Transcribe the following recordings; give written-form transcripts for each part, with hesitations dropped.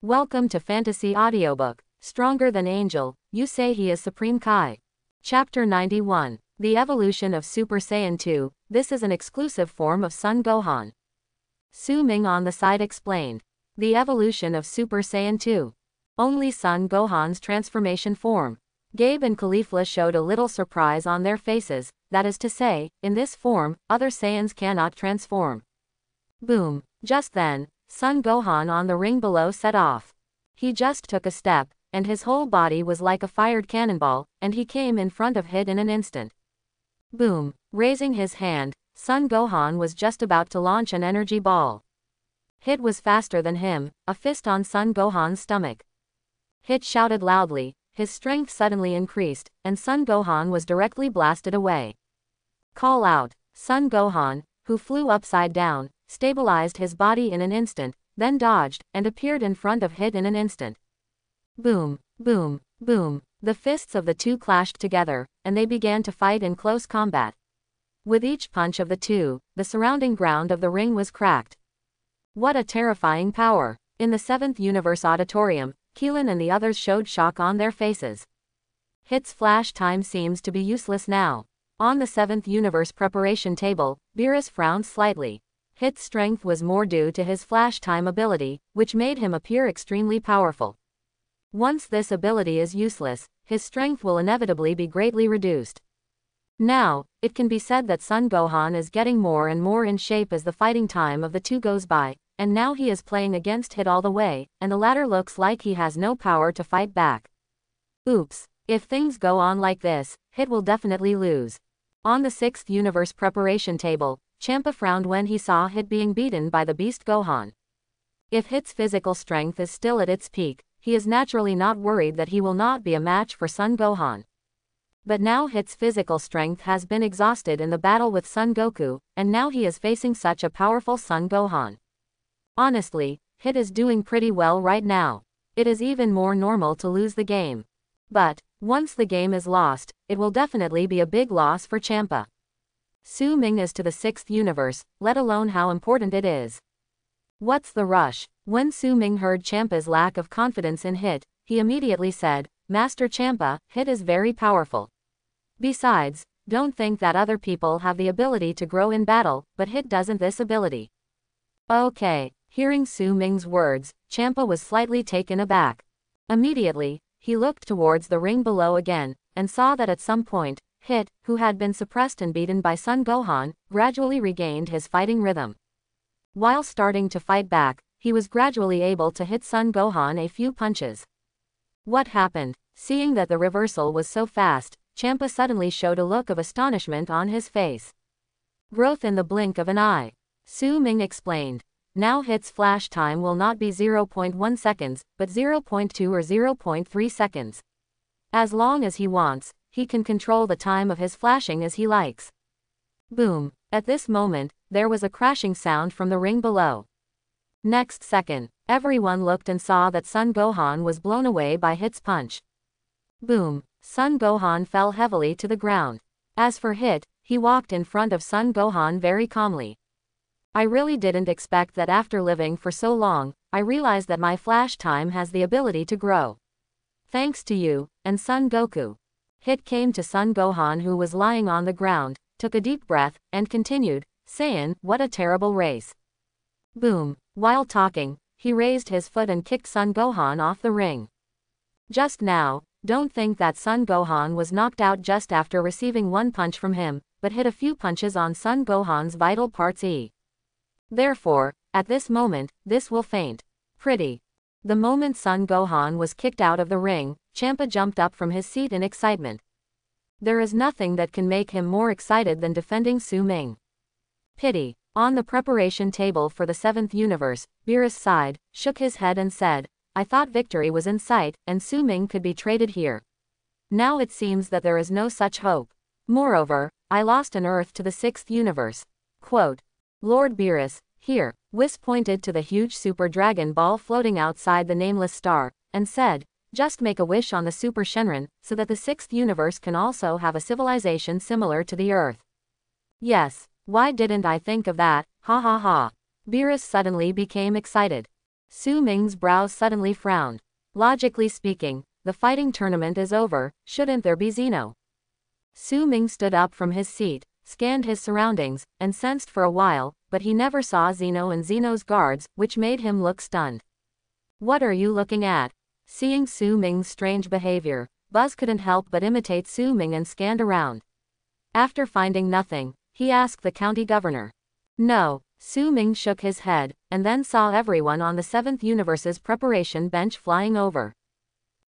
Welcome to Fantasy Audiobook. Stronger than Angel, you say he is Supreme Kai. Chapter 91. The Evolution of Super Saiyan 2. This is an exclusive form of Son Gohan. Su Ming on the side explained. The evolution of Super Saiyan 2. Only Son Gohan's transformation form. Gabe and Caulifla showed a little surprise on their faces, that is to say, in this form, other Saiyans cannot transform. Boom. Just then, Son Gohan on the ring below set off. He just took a step, and his whole body was like a fired cannonball, and he came in front of Hit in an instant. Boom. Raising his hand, Son Gohan was just about to launch an energy ball. Hit was faster than him, a fist on Son Gohan's stomach. Hit shouted loudly, his strength suddenly increased, and Son Gohan was directly blasted away. Call out. Son Gohan, who flew upside down, stabilized his body in an instant, then dodged, and appeared in front of Hit in an instant. Boom, boom, boom. The fists of the two clashed together, and they began to fight in close combat. With each punch of the two, the surrounding ground of the ring was cracked. What a terrifying power! In the 7th Universe Auditorium, Keelan and the others showed shock on their faces. Hit's flash time seems to be useless now. On the 7th Universe preparation table, Beerus frowned slightly. Hit's strength was more due to his flash time ability, which made him appear extremely powerful. Once this ability is useless, his strength will inevitably be greatly reduced. Now, it can be said that Son Gohan is getting more and more in shape as the fighting time of the two goes by, and now he is playing against Hit all the way, and the latter looks like he has no power to fight back. Oops, if things go on like this, Hit will definitely lose. On the 6th Universe preparation table, Champa frowned when he saw Hit being beaten by the Beast Gohan. If Hit's physical strength is still at its peak, he is naturally not worried that he will not be a match for Son Gohan. But now Hit's physical strength has been exhausted in the battle with Son Goku, and now he is facing such a powerful Son Gohan. Honestly, Hit is doing pretty well right now. It is even more normal to lose the game. But, once the game is lost, it will definitely be a big loss for Champa. Su Ming is to the 6th universe, let alone how important it is. What's the rush? When Su Ming heard Champa's lack of confidence in Hit, he immediately said, Master Champa, Hit is very powerful. Besides, don't think that other people have the ability to grow in battle, but Hit doesn't this ability. Okay. Hearing Su Ming's words, Champa was slightly taken aback. Immediately, he looked towards the ring below again, and saw that at some point, Hit, who had been suppressed and beaten by Son Gohan, gradually regained his fighting rhythm. While starting to fight back, he was gradually able to hit Son Gohan a few punches. What happened? Seeing that the reversal was so fast, Champa suddenly showed a look of astonishment on his face. Growth in the blink of an eye. Su Ming explained. Now Hit's flash time will not be 0.1 seconds, but 0.2 or 0.3 seconds. As long as he wants, he can control the time of his flashing as he likes. Boom. At this moment, there was a crashing sound from the ring below. Next second, everyone looked and saw that Son Gohan was blown away by Hit's punch. Boom. Son Gohan fell heavily to the ground. As for Hit, he walked in front of Son Gohan very calmly. I really didn't expect that after living for so long, I realized that my flash time has the ability to grow. Thanks to you, and Son Goku. Hit came to Son Gohan who was lying on the ground, took a deep breath, and continued, Saiyan, what a terrible race. Boom. While talking, he raised his foot and kicked Son Gohan off the ring. Just now, don't think that Son Gohan was knocked out just after receiving one punch from him, but hit a few punches on Son Gohan's vital parts Therefore, at this moment, this will faint. Pretty. The moment Son Gohan was kicked out of the ring, Champa jumped up from his seat in excitement. There is nothing that can make him more excited than defending Su Ming. Pity. On the preparation table for the 7th universe, Beerus sighed, shook his head and said, I thought victory was in sight, and Su Ming could be traded here. Now it seems that there is no such hope. Moreover, I lost an Earth to the 6th universe. Quote. Lord Beerus, here, Whis pointed to the huge super dragon ball floating outside the nameless star, and said, just make a wish on the Super Shenron, so that the 6th universe can also have a civilization similar to the Earth. Yes, why didn't I think of that, ha ha ha. Beerus suddenly became excited. Su Ming's brows suddenly frowned. Logically speaking, the fighting tournament is over, shouldn't there be Zeno? Su Ming stood up from his seat, scanned his surroundings, and sensed for a while, but he never saw Zeno and Zeno's guards, which made him look stunned. What are you looking at? Seeing Su Ming's strange behavior, Buzz couldn't help but imitate Su Ming and scanned around. After finding nothing, he asked the county governor. No, Su Ming shook his head, and then saw everyone on the 7th universe's preparation bench flying over.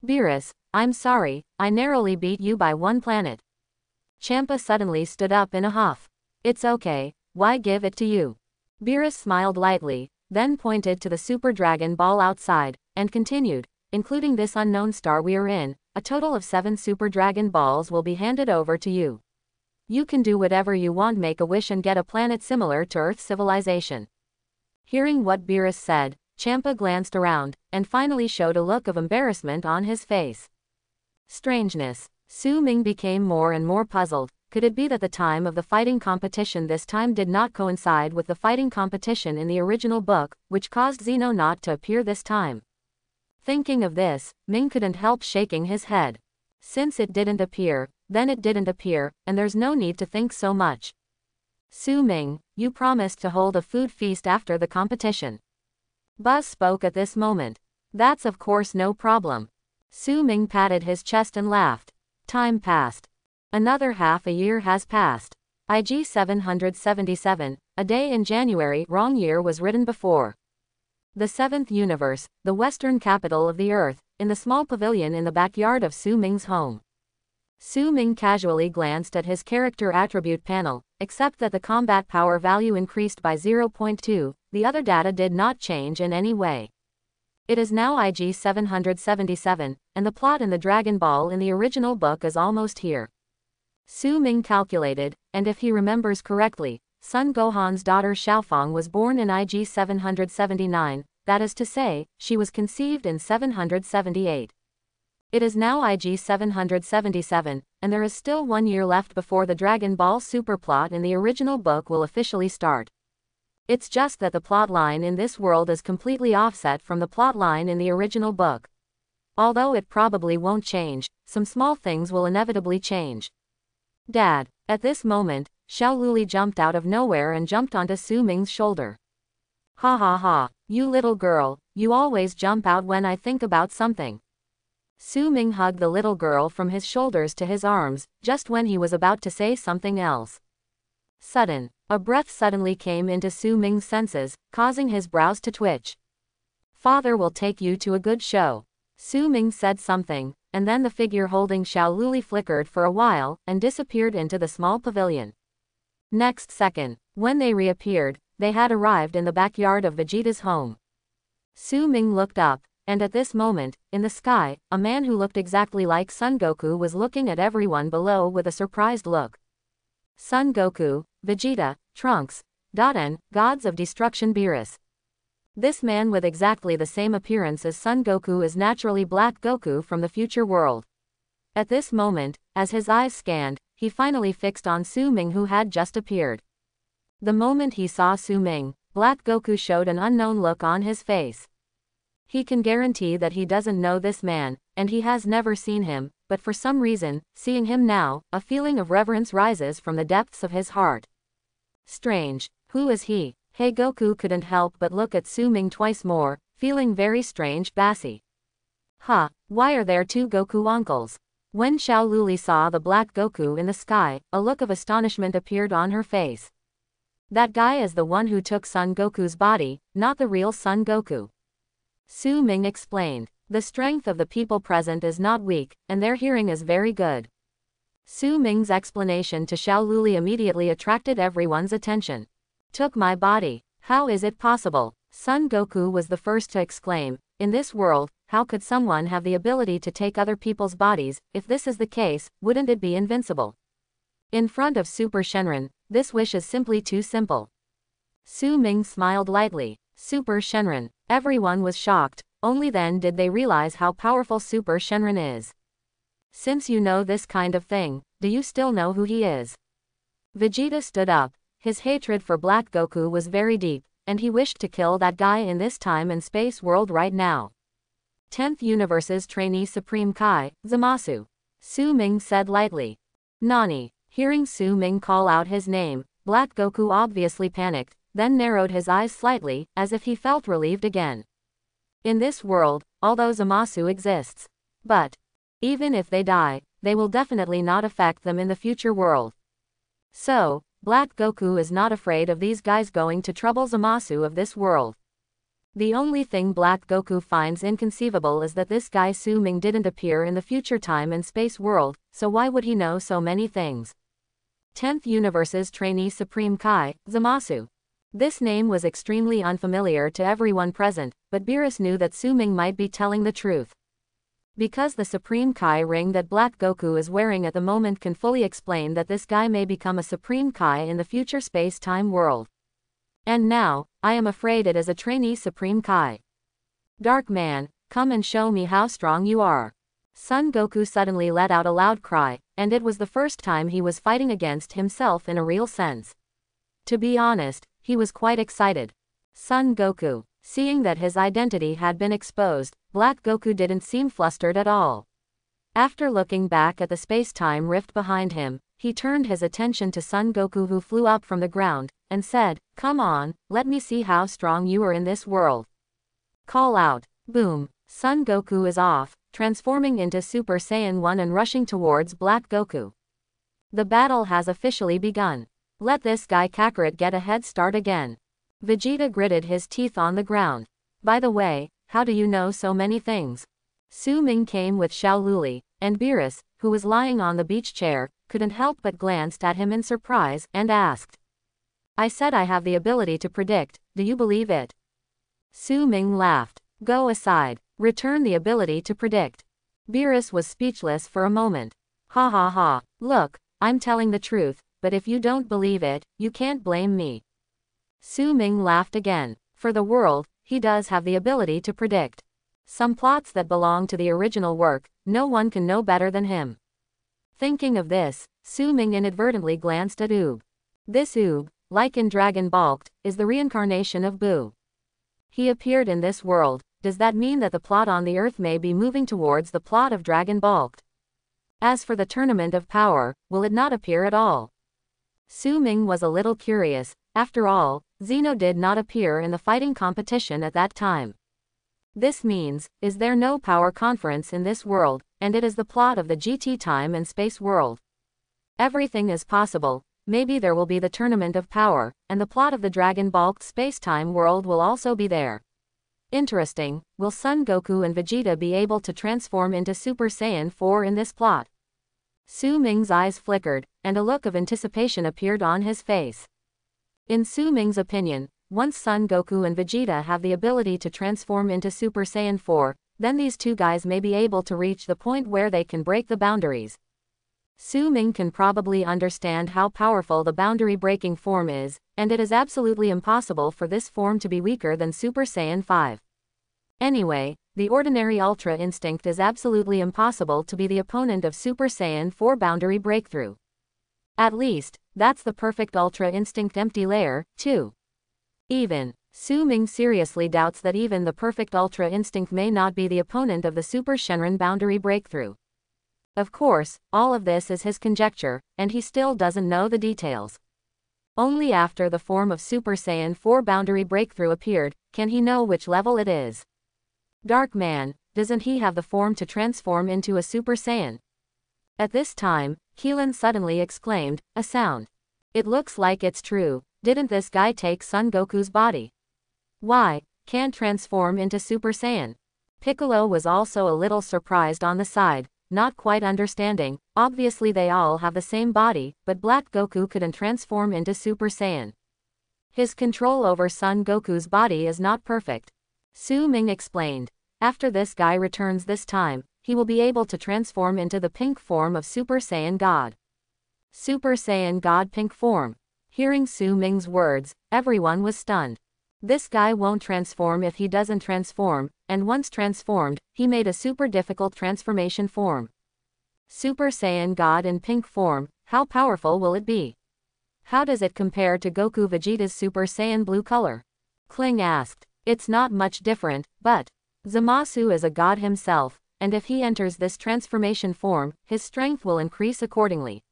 Beerus, I'm sorry, I narrowly beat you by 1 planet. Champa suddenly stood up in a huff. It's okay, why give it to you? Beerus smiled lightly, then pointed to the Super Dragon Ball outside, and continued, including this unknown star we are in, a total of 7 Super Dragon Balls will be handed over to you. You can do whatever you want, make a wish and get a planet similar to Earth civilization. Hearing what Beerus said, Champa glanced around, and finally showed a look of embarrassment on his face. Strangeness. Su Ming became more and more puzzled. Could it be that the time of the fighting competition this time did not coincide with the fighting competition in the original book, which caused Zeno not to appear this time? Thinking of this, Ming couldn't help shaking his head. Since it didn't appear, then it didn't appear, and there's no need to think so much. Su Ming, you promised to hold a food feast after the competition. Buzz spoke at this moment. That's of course no problem. Su Ming patted his chest and laughed. Time passed. Another half a year has passed. IG 777, a day in January, wrong year was written before. The 7th universe, the western capital of the Earth, in the small pavilion in the backyard of Su Ming's home. Su Ming casually glanced at his character attribute panel, except that the combat power value increased by 0.2, the other data did not change in any way. It is now IG 777, and the plot in the Dragon Ball in the original book is almost here. Su Ming calculated, and if he remembers correctly, Son Gohan's daughter Xiaofang was born in IG 779, that is to say, she was conceived in 778. It is now IG 777, and there is still 1 year left before the Dragon Ball Super plot in the original book will officially start. It's just that the plot line in this world is completely offset from the plot line in the original book. Although it probably won't change, some small things will inevitably change. Dad. At this moment, Xiao Luli jumped out of nowhere and jumped onto Su Ming's shoulder. Ha ha ha, you little girl, you always jump out when I think about something. Su Ming hugged the little girl from his shoulders to his arms, just when he was about to say something else. A breath suddenly came into Su Ming's senses, causing his brows to twitch. Father will take you to a good show. Su Ming said something, and then the figure holding Xiao Luli flickered for a while, and disappeared into the small pavilion. Next second, when they reappeared, they had arrived in the backyard of Vegeta's home. Su Ming looked up, and at this moment, in the sky, a man who looked exactly like Son Goku was looking at everyone below with a surprised look. Son Goku, Vegeta, Trunks, Daten, gods of destruction Beerus. This man with exactly the same appearance as Son Goku is naturally Black Goku from the future world. At this moment, as his eyes scanned, he finally fixed on Su Ming who had just appeared. The moment he saw Su Ming, Black Goku showed an unknown look on his face. He can guarantee that he doesn't know this man, and he has never seen him, but for some reason, seeing him now, a feeling of reverence rises from the depths of his heart. Strange, who is he? Hey Goku couldn't help but look at Su Ming twice more, feeling very strange Bassy. Huh, why are there 2 Goku uncles? When Xiao Luli saw the Black Goku in the sky, a look of astonishment appeared on her face. That guy is the one who took Son Goku's body, not the real Son Goku. Su Ming explained. The strength of the people present is not weak, and their hearing is very good. Su Ming's explanation to Xiao Luli immediately attracted everyone's attention. Took my body. How is it possible? Son Goku was the first to exclaim. In this world, how could someone have the ability to take other people's bodies? If this is the case, wouldn't it be invincible? In front of Super Shenron, this wish is simply too simple. Su Ming smiled lightly. Super Shenron. Everyone was shocked. Only then did they realize how powerful Super Shenron is. Since you know this kind of thing, do you still know who he is? Vegeta stood up. His hatred for Black Goku was very deep, and he wished to kill that guy in this time and space world right now. 10th Universe's trainee Supreme Kai, Zamasu. Su Ming said lightly. Nani. Hearing Su Ming call out his name, Black Goku obviously panicked, then narrowed his eyes slightly, as if he felt relieved again. In this world, although Zamasu exists. But even if they die, they will definitely not affect them in the future world. So, Black Goku is not afraid of these guys going to trouble Zamasu of this world. The only thing Black Goku finds inconceivable is that this guy Su Ming didn't appear in the future time and space world, so why would he know so many things? 10th Universe's trainee Supreme Kai, Zamasu. This name was extremely unfamiliar to everyone present, but Beerus knew that Su Ming might be telling the truth. Because the Supreme Kai ring that Black Goku is wearing at the moment can fully explain that this guy may become a Supreme Kai in the future space-time world. And now, I am afraid it is a trainee Supreme Kai. Dark man, come and show me how strong you are. Son Goku suddenly let out a loud cry, and it was the first time he was fighting against himself in a real sense. To be honest, he was quite excited. Son Goku. Seeing that his identity had been exposed, Black Goku didn't seem flustered at all. After looking back at the space-time rift behind him, he turned his attention to Son Goku, who flew up from the ground, and said, "Come on, let me see how strong you are in this world." Call out. Boom. Son Goku is off, transforming into Super Saiyan 1 and rushing towards Black Goku. The battle has officially begun. Let this guy Kakarot get a head start again. Vegeta gritted his teeth on the ground. By the way, how do you know so many things? Su Ming came with Xiao Luli, and Beerus, who was lying on the beach chair, couldn't help but glanced at him in surprise, and asked. I said I have the ability to predict, do you believe it? Su Ming laughed. Go aside. Return the ability to predict. Beerus was speechless for a moment. Ha ha ha. Look, I'm telling the truth, but if you don't believe it, you can't blame me. Su Ming laughed again. For the world, he does have the ability to predict. Some plots that belong to the original work, no one can know better than him. Thinking of this, Su Ming inadvertently glanced at Oob. This Oob, like in Dragon Ball, is the reincarnation of Buu. He appeared in this world. Does that mean that the plot on the Earth may be moving towards the plot of Dragon Ball? As for the Tournament of Power, will it not appear at all? Su Ming was a little curious. After all, Zeno did not appear in the fighting competition at that time. This means, is there no power conference in this world, and it is the plot of the GT time and space world? Everything is possible. Maybe there will be the Tournament of Power, and the plot of the Dragon Ball space-time world will also be there. Interesting. Will Son Goku and Vegeta be able to transform into Super Saiyan 4 in this plot? Su Ming's eyes flickered, and a look of anticipation appeared on his face. In Su Ming's opinion, once Son Goku and Vegeta have the ability to transform into Super Saiyan 4, then these two guys may be able to reach the point where they can break the boundaries. Su Ming can probably understand how powerful the boundary-breaking form is, and it is absolutely impossible for this form to be weaker than Super Saiyan 5. Anyway, the ordinary Ultra Instinct is absolutely impossible to be the opponent of Super Saiyan 4 boundary breakthrough. At least, that's the perfect Ultra Instinct empty layer, too. Su Ming seriously doubts that even the perfect Ultra Instinct may not be the opponent of the Super Shenron boundary breakthrough. Of course, all of this is his conjecture, and he still doesn't know the details. Only after the form of Super Saiyan 4 boundary breakthrough appeared, can he know which level it is. Dark man, doesn't he have the form to transform into a Super Saiyan? At this time, Keelan suddenly exclaimed, a sound. It looks like it's true. Didn't this guy take Son Goku's body? Why, can't transform into Super Saiyan? Piccolo was also a little surprised on the side, not quite understanding. Obviously they all have the same body, but Black Goku couldn't transform into Super Saiyan. His control over Son Goku's body is not perfect. Su Ming explained. After this guy returns this time, he will be able to transform into the pink form of Super Saiyan God. Super Saiyan God pink form. Hearing Su Ming's words, everyone was stunned. This guy won't transform if he doesn't transform, and once transformed, he made a super difficult transformation form. Super Saiyan God in pink form, how powerful will it be? How does it compare to Goku Vegeta's Super Saiyan blue color? Kling asked. It's not much different, but Zamasu is a god himself, and if he enters this transformation form, his strength will increase accordingly.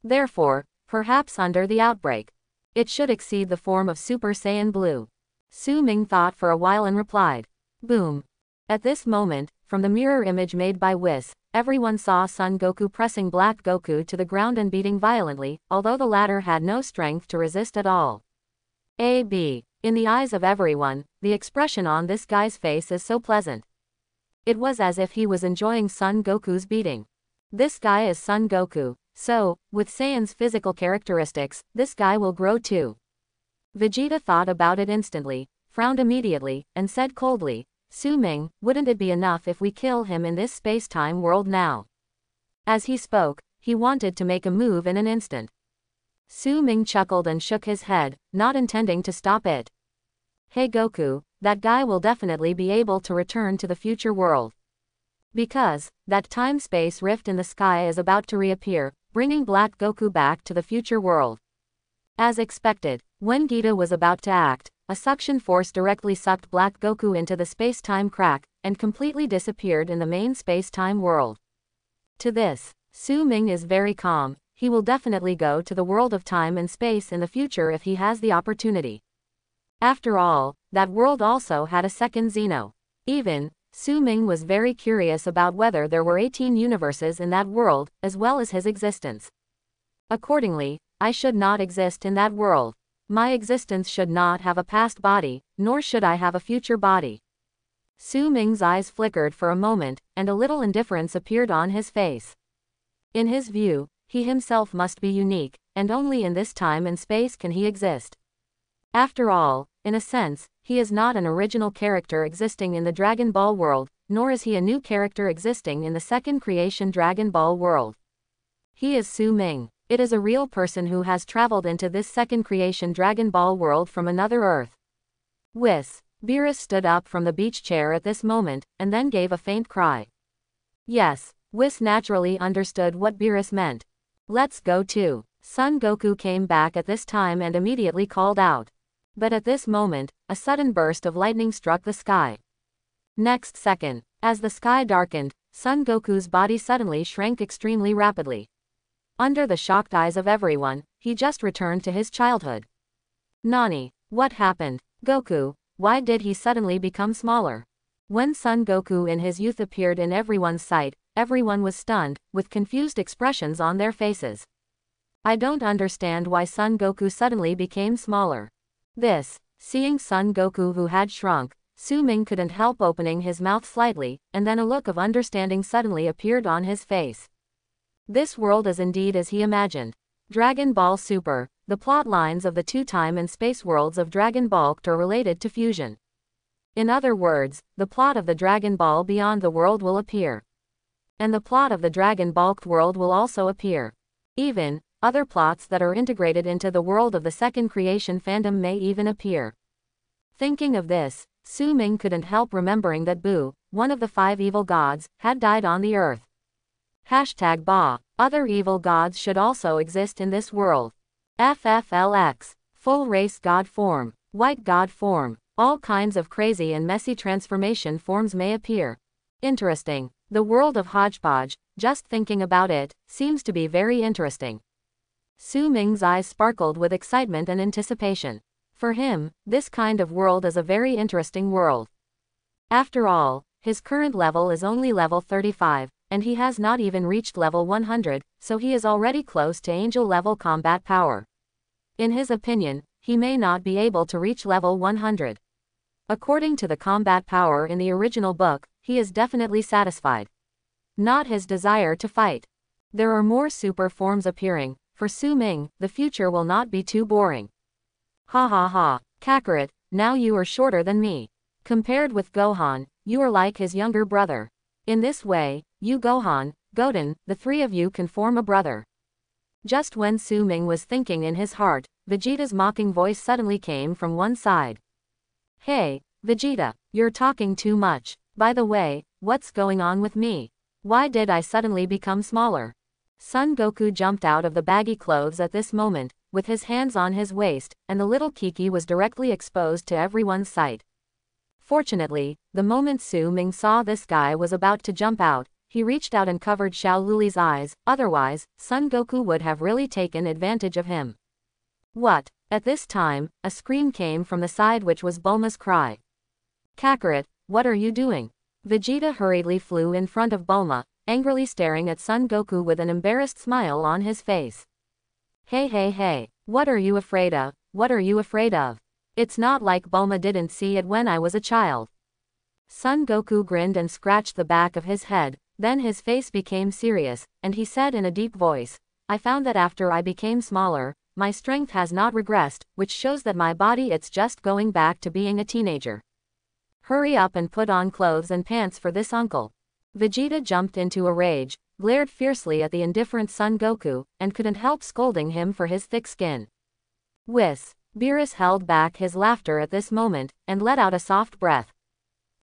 Therefore, perhaps under the outbreak, it should exceed the form of Super Saiyan Blue. Su Ming thought for a while and replied. Boom. At this moment, from the mirror image made by Whis, everyone saw Son Goku pressing Black Goku to the ground and beating violently, although the latter had no strength to resist at all. In the eyes of everyone, the expression on this guy's face is so pleasant. It was as if he was enjoying Son Goku's beating. This guy is Son Goku, so, with Saiyan's physical characteristics, this guy will grow too. Vegeta thought about it instantly, frowned immediately, and said coldly, Su Ming, wouldn't it be enough if we kill him in this space-time world now? As he spoke, he wanted to make a move in an instant. Su Ming chuckled and shook his head, not intending to stop it. Hey Goku, that guy will definitely be able to return to the future world. Because, that time-space rift in the sky is about to reappear, bringing Black Goku back to the future world. As expected, when Gita was about to act, a suction force directly sucked Black Goku into the space-time crack, and completely disappeared in the main space-time world. To this, Su Ming is very calm. He will definitely go to the world of time and space in the future if he has the opportunity. After all, that world also had a second Xeno. Su Ming was very curious about whether there were 18 universes in that world, as well as his existence. Accordingly, I should not exist in that world. My existence should not have a past body, nor should I have a future body. Su Ming's eyes flickered for a moment, and a little indifference appeared on his face. In his view, he himself must be unique, and only in this time and space can he exist. After all, in a sense, he is not an original character existing in the Dragon Ball world, nor is he a new character existing in the second creation Dragon Ball world. He is Su Ming. It is a real person who has traveled into this second creation Dragon Ball world from another Earth. Beerus stood up from the beach chair at this moment, and then gave a faint cry. Yes, Whis naturally understood what Beerus meant. Let's go too. Son Goku came back at this time and immediately called out. But at this moment, a sudden burst of lightning struck the sky. Next second, as the sky darkened, Son Goku's body suddenly shrank extremely rapidly. Under the shocked eyes of everyone, he just returned to his childhood. Nani, what happened? Goku, why did he suddenly become smaller? When Son Goku in his youth appeared in everyone's sight, everyone was stunned, with confused expressions on their faces. I don't understand why Son Goku suddenly became smaller. Seeing Son Goku who had shrunk, Su Ming couldn't help opening his mouth slightly, and then a look of understanding suddenly appeared on his face. This world is indeed as he imagined. Dragon Ball Super, the plot lines of the two time and space worlds of Dragon Ball are related to fusion. In other words, the plot of the Dragon Ball Beyond the world will appear. And the plot of the Dragon Ball world will also appear. Even, other plots that are integrated into the world of the second creation fandom may even appear. Thinking of this, Su Ming couldn't help remembering that Boo, one of the 5 evil gods, had died on the earth. #Ba. Other evil gods should also exist in this world. FFLX. Full race god form, white god form, all kinds of crazy and messy transformation forms may appear. Interesting. The world of hodgepodge, just thinking about it, seems to be very interesting. Su Ming's eyes sparkled with excitement and anticipation. For him, this kind of world is a very interesting world. After all, his current level is only level 35, and he has not even reached level 100, so he is already close to angel level combat power. In his opinion, he may not be able to reach level 100. According to the combat power in the original book, he is definitely satisfied. Not his desire to fight. There are more super forms appearing. For Su Ming, the future will not be too boring. Ha ha ha, Kakarot, now you are shorter than me. Compared with Gohan, you are like his younger brother. In this way, you Gohan, Goten, the 3 of you can form a brother. Just when Su Ming was thinking in his heart, Vegeta's mocking voice suddenly came from one side. Hey, Vegeta, you're talking too much. By the way, what's going on with me? Why did I suddenly become smaller? Son Goku jumped out of the baggy clothes at this moment, with his hands on his waist, and the little Kiki was directly exposed to everyone's sight. Fortunately, the moment Su Ming saw this guy was about to jump out, he reached out and covered Xiao Luli's eyes, otherwise, Son Goku would have really taken advantage of him. What? At this time, a scream came from the side, which was Bulma's cry. Kakarot, what are you doing? Vegeta hurriedly flew in front of Bulma, angrily staring at Son Goku with an embarrassed smile on his face. Hey, what are you afraid of? What are you afraid of? It's not like Bulma didn't see it when I was a child. Son Goku grinned and scratched the back of his head, then his face became serious, and he said in a deep voice, I found that after I became smaller, my strength has not regressed, which shows that my body it's just going back to being a teenager. Hurry up and put on clothes and pants for this uncle. Vegeta jumped into a rage, glared fiercely at the indifferent Son Goku, and couldn't help scolding him for his thick skin. Whis. Beerus held back his laughter at this moment, and let out a soft breath.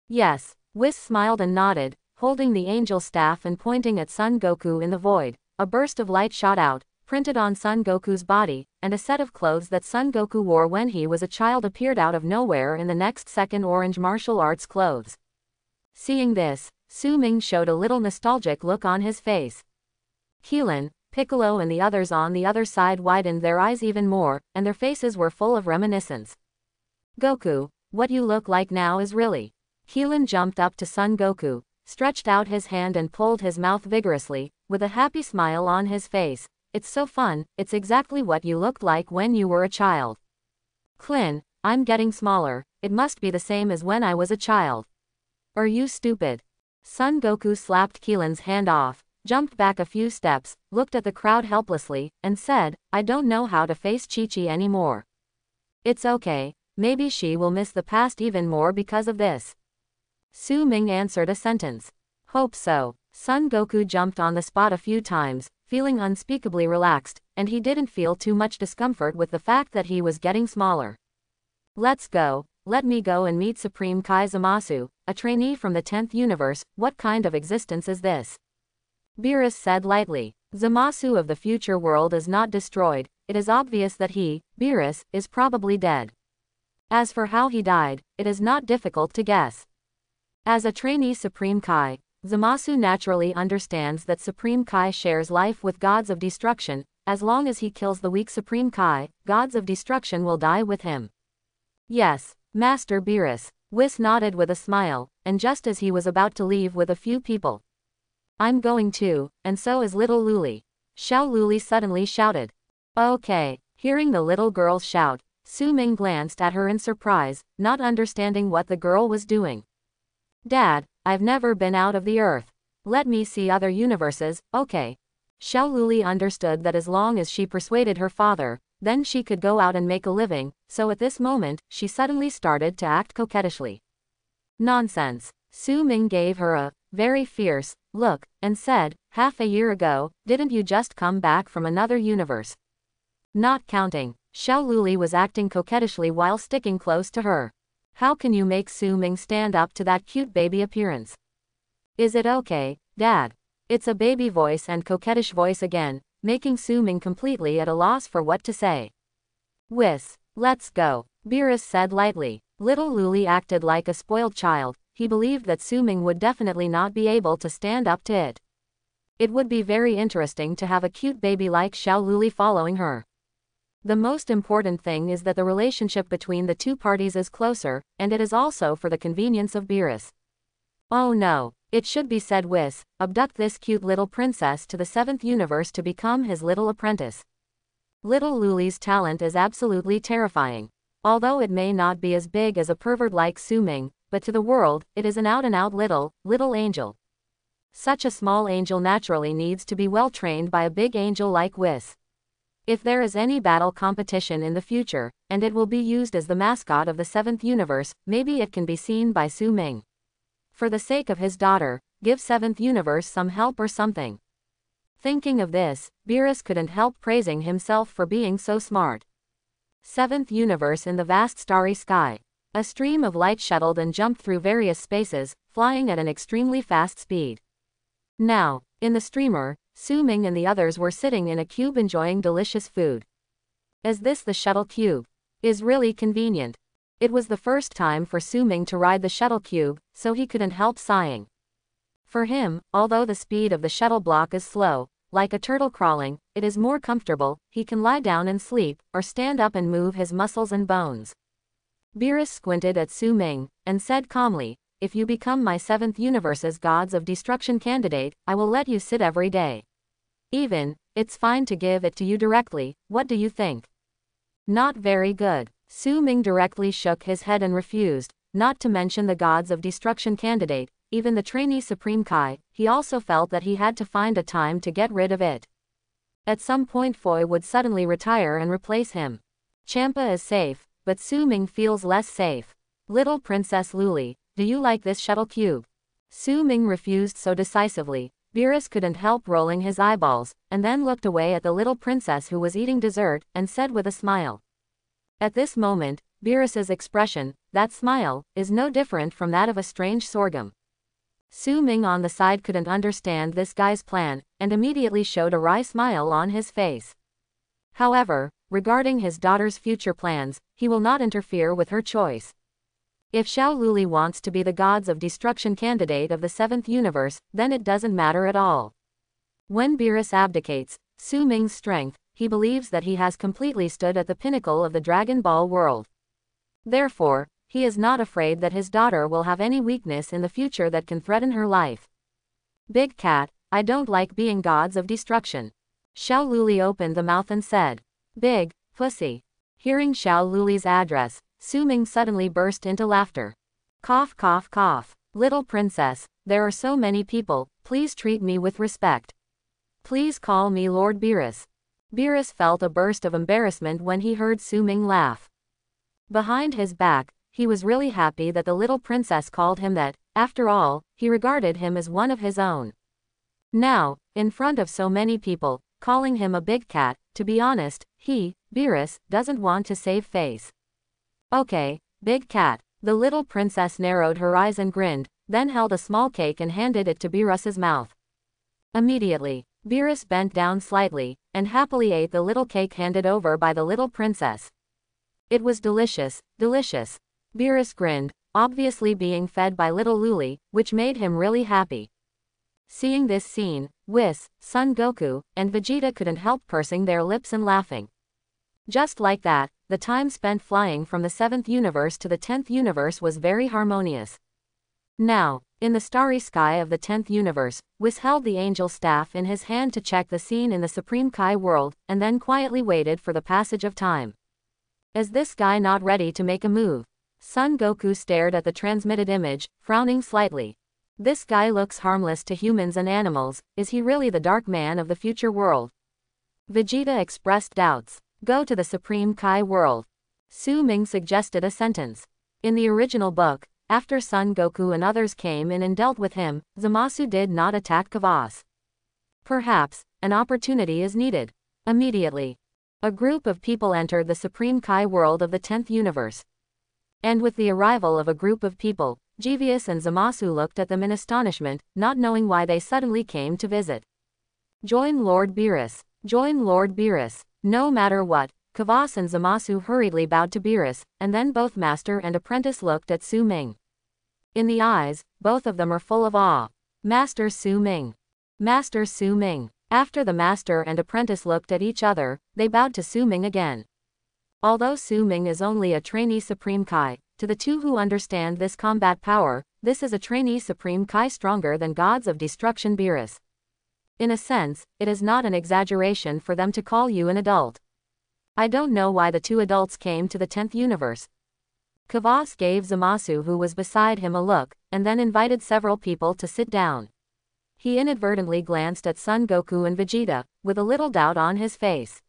Yes. Whis smiled and nodded, holding the angel staff and pointing at Son Goku in the void. A burst of light shot out, printed on Son Goku's body, and a set of clothes that Son Goku wore when he was a child appeared out of nowhere in the next second. Orange martial arts clothes. Seeing this, Su Ming showed a little nostalgic look on his face. Keelan, Piccolo and the others on the other side widened their eyes even more, and their faces were full of reminiscence. Goku, what you look like now is really... Keelan jumped up to Son Goku, stretched out his hand and pulled his mouth vigorously, with a happy smile on his face. It's so fun, it's exactly what you looked like when you were a child. Klin, I'm getting smaller, it must be the same as when I was a child. Are you stupid? Son Goku slapped Keelan's hand off, jumped back a few steps, looked at the crowd helplessly, and said, I don't know how to face Chi-Chi anymore. It's okay, maybe she will miss the past even more because of this. Su Ming answered a sentence. Hope so. Son Goku jumped on the spot a few times, feeling unspeakably relaxed, and he didn't feel too much discomfort with the fact that he was getting smaller. Let's go. Let me go and meet Supreme Kai Zamasu, a trainee from the 10th universe. What kind of existence is this? Beerus said lightly. Zamasu of the future world is not destroyed. It is obvious that he, Beerus, is probably dead. As for how he died, it is not difficult to guess. As a trainee Supreme Kai, Zamasu naturally understands that Supreme Kai shares life with gods of destruction. As long as he kills the weak Supreme Kai, gods of destruction will die with him. Yes, Master Beerus. Whis nodded with a smile, and just as he was about to leave with a few people. I'm going too, and so is little Luli. Xiao Luli suddenly shouted. Okay. Hearing the little girl's shout, Su Ming glanced at her in surprise, not understanding what the girl was doing. Dad, I've never been out of the Earth. Let me see other universes, okay. Xiao Luli understood that as long as she persuaded her father, then she could go out and make a living, so at this moment, she suddenly started to act coquettishly. Nonsense. Su Ming gave her a very fierce look, and said, half a year ago, didn't you just come back from another universe? Not counting. Xiao Luli was acting coquettishly while sticking close to her. How can you make Su Ming stand up to that cute baby appearance? Is it okay, Dad? It's a baby voice and coquettish voice again, making Su Ming completely at a loss for what to say. Whis. Let's go, Beerus said lightly. Little Luli acted like a spoiled child. He believed that Su Ming would definitely not be able to stand up to it. It would be very interesting to have a cute baby like Xiao Luli following her. The most important thing is that the relationship between the two parties is closer, and it is also for the convenience of Beerus. Oh no, it should be said Whis, abduct this cute little princess to the 7th universe to become his little apprentice. Little Luli's talent is absolutely terrifying. Although it may not be as big as a pervert like Su Ming, but to the world, it is an out-and-out little angel. Such a small angel naturally needs to be well trained by a big angel like Whis. If there is any battle competition in the future, and it will be used as the mascot of the 7th universe, maybe it can be seen by Su Ming. For the sake of his daughter, give 7th universe some help or something. Thinking of this, Beerus couldn't help praising himself for being so smart. 7th universe in the vast starry sky. A stream of light shuttled and jumped through various spaces, flying at an extremely fast speed. Now, in the streamer, Su Ming and the others were sitting in a cube enjoying delicious food. Is this the shuttle cube? Is really convenient. It was the first time for Su-ming to ride the shuttle cube, so he couldn't help sighing. For him, although the speed of the shuttle block is slow, like a turtle crawling, it is more comfortable. He can lie down and sleep, or stand up and move his muscles and bones. Beerus squinted at Su-ming, and said calmly, "If you become my 7th universe's gods of destruction candidate, I will let you sit every day. Even, it's fine to give it to you directly. What do you think?" Not very good. Su-ming directly shook his head and refused, not to mention the gods of destruction candidate, even the trainee Supreme Kai. He also felt that he had to find a time to get rid of it. At some point Foy would suddenly retire and replace him. Champa is safe, but Su-ming feels less safe. "Little Princess Luli, do you like this shuttle cube?" Su-ming refused so decisively, Beerus couldn't help rolling his eyeballs, and then looked away at the little princess who was eating dessert, and said with a smile. At this moment, Beerus's expression, that smile, is no different from that of a strange sorghum. Su-ming on the side couldn't understand this guy's plan, and immediately showed a wry smile on his face. However, regarding his daughter's future plans, he will not interfere with her choice. If Xiao Luli wants to be the gods of destruction candidate of the 7th universe, then it doesn't matter at all. When Beerus abdicates Su-ming's strength, he believes that he has completely stood at the pinnacle of the Dragon Ball world. Therefore, he is not afraid that his daughter will have any weakness in the future that can threaten her life. "Big Cat, I don't like being gods of destruction." Xiao Luli opened the mouth and said, "Big pussy." Hearing Xiao Luli's address, Su-ming suddenly burst into laughter. Cough cough cough. "Little princess, there are so many people, please treat me with respect. Please call me Lord Beerus." Beerus felt a burst of embarrassment when he heard Su-ming laugh. Behind his back, he was really happy that the little princess called him that. After all, he regarded him as one of his own. Now, in front of so many people, calling him a big cat, to be honest, Beerus, doesn't want to save face. "Okay, big cat." The little princess narrowed her eyes and grinned, then held a small cake and handed it to Beerus's mouth. Immediately, Beerus bent down slightly, and happily ate the little cake handed over by the little princess. It was delicious, delicious. Beerus grinned, obviously being fed by little Luli, which made him really happy. Seeing this scene, Whis, Son Goku, and Vegeta couldn't help pursing their lips and laughing. Just like that, the time spent flying from the 7th universe to the 10th universe was very harmonious. Now, in the starry sky of the 10th universe, Whis held the angel staff in his hand to check the scene in the Supreme Kai world, and then quietly waited for the passage of time. Is this guy not ready to make a move? Son Goku stared at the transmitted image, frowning slightly. This guy looks harmless to humans and animals. Is he really the Dark Man of the future world? Vegeta expressed doubts. Go to the Supreme Kai world. Su-ming suggested a sentence. In the original book, after Son Goku and others came in and dealt with him, Zamasu did not attack Kavas. Perhaps, an opportunity is needed. Immediately, a group of people entered the Supreme Kai world of the 10th universe. And with the arrival of a group of people, Jeevius and Zamasu looked at them in astonishment, not knowing why they suddenly came to visit. Join Lord Beerus. Join Lord Beerus. No matter what, Kavas and Zamasu hurriedly bowed to Beerus, and then both master and apprentice looked at Su-ming. In the eyes, both of them are full of awe. Master Su-ming. Master Su-ming. After the master and apprentice looked at each other, they bowed to Su-ming again. Although Su-ming is only a trainee Supreme Kai, to the two who understand this combat power, this is a trainee Supreme Kai stronger than gods of destruction Beerus. In a sense, it is not an exaggeration for them to call you an adult. I don't know why the two adults came to the 10th universe. Kavas gave Zamasu who was beside him a look, and then invited several people to sit down. He inadvertently glanced at Son Goku and Vegeta, with a little doubt on his face.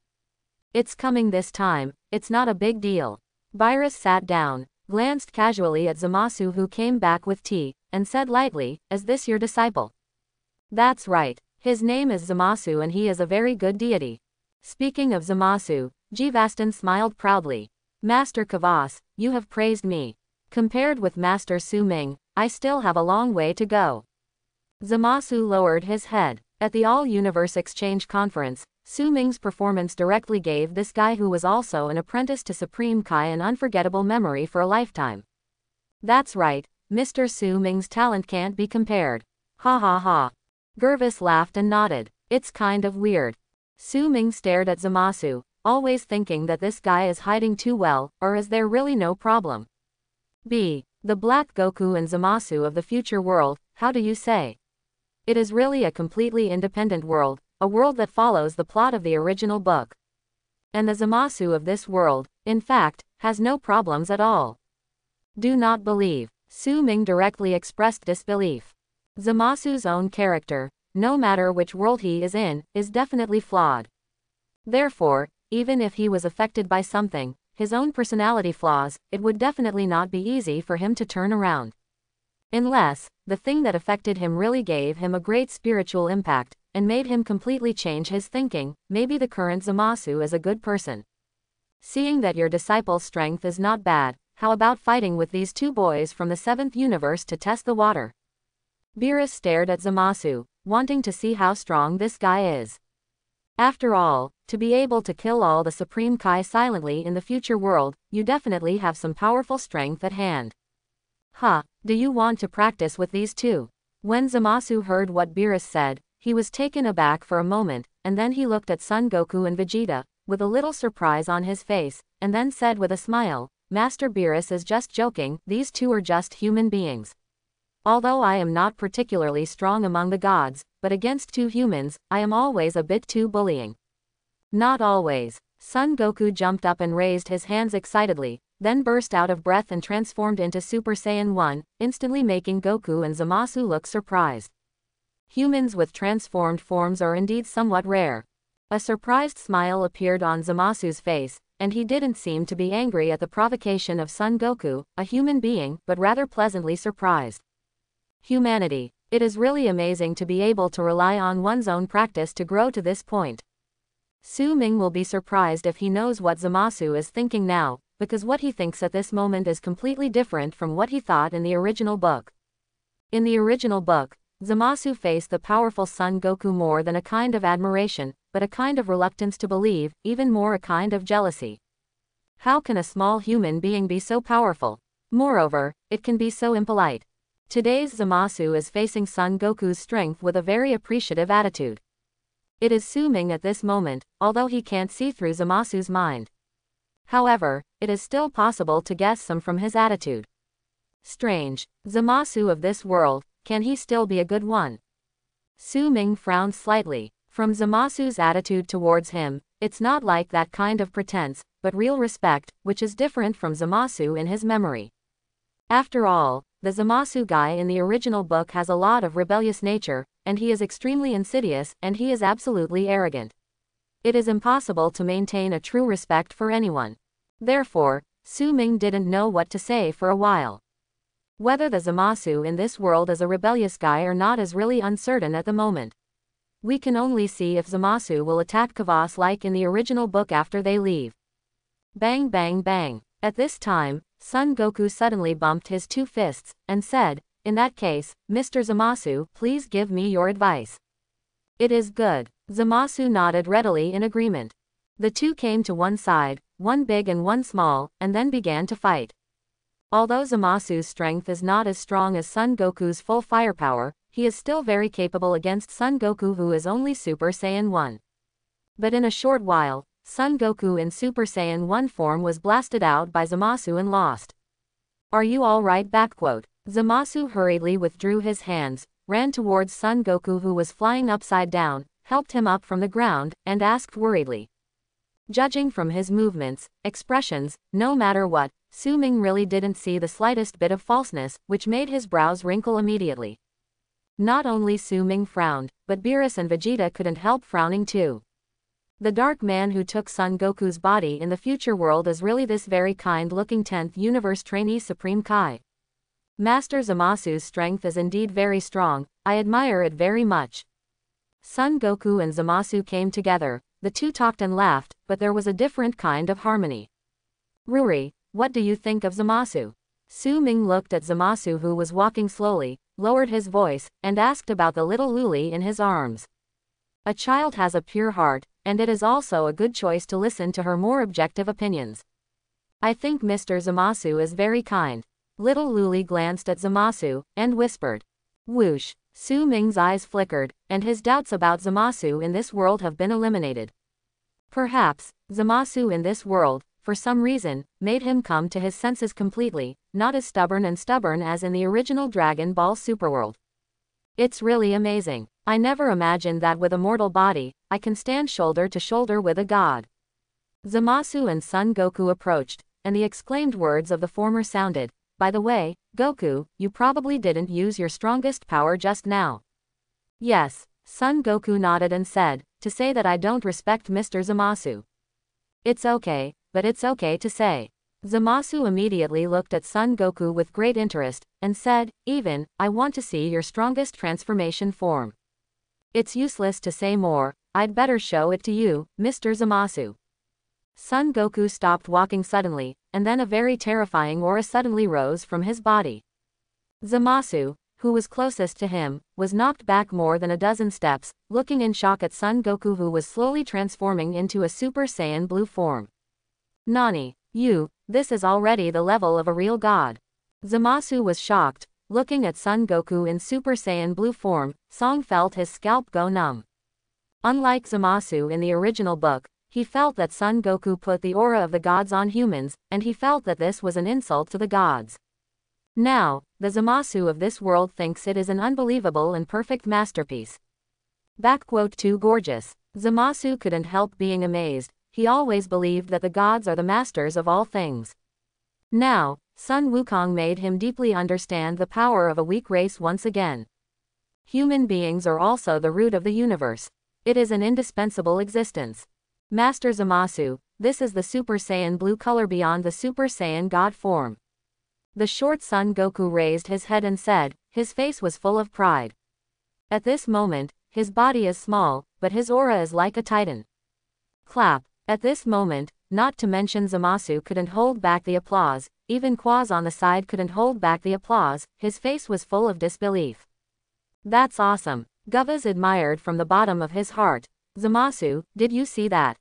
It's coming this time, it's not a big deal. Beerus sat down, glanced casually at Zamasu who came back with tea, and said lightly, "Is this your disciple?" "That's right. His name is Zamasu and he is a very good deity." Speaking of Zamasu, Jeevastin smiled proudly. "Master Kavas, you have praised me. Compared with Master Su-ming, I still have a long way to go." Zamasu lowered his head. At the All-Universe Exchange Conference, Su Ming's performance directly gave this guy who was also an apprentice to Supreme Kai an unforgettable memory for a lifetime. That's right, Mr. Su Ming's talent can't be compared. Ha ha ha. Gervis laughed and nodded. It's kind of weird. Su Ming stared at Zamasu, always thinking that this guy is hiding too well, or is there really no problem? The Black Goku and Zamasu of the future world, how do you say? It is really a completely independent world, a world that follows the plot of the original book. And the Zamasu of this world, in fact, has no problems at all. Do not believe. Su Ming directly expressed disbelief. Zamasu's own character, no matter which world he is in, is definitely flawed. Therefore, even if he was affected by something, his own personality flaws, it would definitely not be easy for him to turn around. Unless, the thing that affected him really gave him a great spiritual impact, and made him completely change his thinking, maybe the current Zamasu is a good person. Seeing that your disciple's strength is not bad, how about fighting with these two boys from the 7th universe to test the water? Beerus stared at Zamasu, wanting to see how strong this guy is. After all, to be able to kill all the Supreme Kai silently in the future world, you definitely have some powerful strength at hand. Do you want to practice with these two? When Zamasu heard what Beerus said, he was taken aback for a moment, and then he looked at Son Goku and Vegeta, with a little surprise on his face, and then said with a smile, Master Beerus is just joking, these two are just human beings. Although I am not particularly strong among the gods, but against two humans, I am always a bit too bullying. Not always. Son Goku jumped up and raised his hands excitedly, then burst out of breath and transformed into Super Saiyan 1, instantly making Goku and Zamasu look surprised. Humans with transformed forms are indeed somewhat rare. A surprised smile appeared on Zamasu's face, and he didn't seem to be angry at the provocation of Son Goku, a human being, but rather pleasantly surprised. Humanity. It is really amazing to be able to rely on one's own practice to grow to this point. Su Ming will be surprised if he knows what Zamasu is thinking now, because what he thinks at this moment is completely different from what he thought in the original book. In the original book, Zamasu faced the powerful Son Goku more than a kind of admiration, but a kind of reluctance to believe, even more a kind of jealousy. How can a small human being be so powerful? Moreover, it can be so impolite. Today's Zamasu is facing Son Goku's strength with a very appreciative attitude. It is Su Ming at this moment, although he can't see through Zamasu's mind. However, it is still possible to guess some from his attitude. Strange. Zamasu of this world, can he still be a good one? Su Ming frowned slightly. From Zamasu's attitude towards him, it's not like that kind of pretense, but real respect, which is different from Zamasu in his memory. After all, the Zamasu guy in the original book has a lot of rebellious nature, and he is extremely insidious, and he is absolutely arrogant. It is impossible to maintain a true respect for anyone. Therefore, Su Ming didn't know what to say for a while. Whether the Zamasu in this world is a rebellious guy or not is really uncertain at the moment. We can only see if Zamasu will attack Kavas like in the original book after they leave. Bang bang bang. At this time, Son Goku suddenly bumped his two fists, and said, in that case, Mr. Zamasu, please give me your advice. It is good. Zamasu nodded readily in agreement. The two came to one side, one big and one small, and then began to fight. Although Zamasu's strength is not as strong as Son Goku's full firepower, he is still very capable against Son Goku who is only Super Saiyan 1. But in a short while, Son Goku in Super Saiyan 1 form was blasted out by Zamasu and lost. Are you alright? Zamasu hurriedly withdrew his hands, ran towards Son Goku who was flying upside down, helped him up from the ground, and asked worriedly. Judging from his movements, expressions, no matter what, Su Ming really didn't see the slightest bit of falseness, which made his brows wrinkle immediately. Not only Su Ming frowned, but Beerus and Vegeta couldn't help frowning too. The dark man who took Son Goku's body in the future world is really this very kind-looking 10th universe trainee Supreme Kai. Master Zamasu's strength is indeed very strong, I admire it very much. Son Goku and Zamasu came together, the two talked and laughed, but there was a different kind of harmony. Ruri, what do you think of Zamasu? Su Ming looked at Zamasu who was walking slowly, lowered his voice, and asked about the little luli in his arms. A child has a pure heart, and it is also a good choice to listen to her more objective opinions. I think Mr. Zamasu is very kind. Little Luli glanced at Zamasu, and whispered. Whoosh! Su Ming's eyes flickered, and his doubts about Zamasu in this world have been eliminated. Perhaps, Zamasu in this world, for some reason, made him come to his senses completely, not as stubborn as in the original Dragon Ball Superworld. It's really amazing. I never imagined that with a mortal body, I can stand shoulder to shoulder with a god. Zamasu and Son Goku approached, and the exclaimed words of the former sounded, by the way, Goku, you probably didn't use your strongest power just now. Yes, Son Goku nodded and said, to say that I don't respect Mr. Zamasu. It's okay, but it's okay to say. Zamasu immediately looked at Son Goku with great interest, and said, even, I want to see your strongest transformation form. It's useless to say more, I'd better show it to you, Mr. Zamasu. Son Goku stopped walking suddenly, and then a very terrifying aura suddenly rose from his body. Zamasu, who was closest to him, was knocked back more than a dozen steps, looking in shock at Son Goku, who was slowly transforming into a Super Saiyan blue form. Nani, this is already the level of a real god. Zamasu was shocked. Looking at Son Goku in Super Saiyan blue form, Song felt his scalp go numb. Unlike Zamasu in the original book, he felt that Son Goku put the aura of the gods on humans, and he felt that this was an insult to the gods. Now, the Zamasu of this world thinks it is an unbelievable and perfect masterpiece. Too gorgeous. Zamasu couldn't help being amazed. He always believed that the gods are the masters of all things. Now, Sun Wukong made him deeply understand the power of a weak race once again. Human beings are also the root of the universe. It is an indispensable existence. Master Zamasu, this is the Super Saiyan blue color beyond the Super Saiyan God form. The short Son Goku raised his head and said, his face was full of pride. At this moment, his body is small, but his aura is like a titan. Clap. At this moment, not to mention Zamasu couldn't hold back the applause, even Quaz on the side couldn't hold back the applause, his face was full of disbelief. That's awesome. Guvaz admired from the bottom of his heart. Zamasu, did you see that?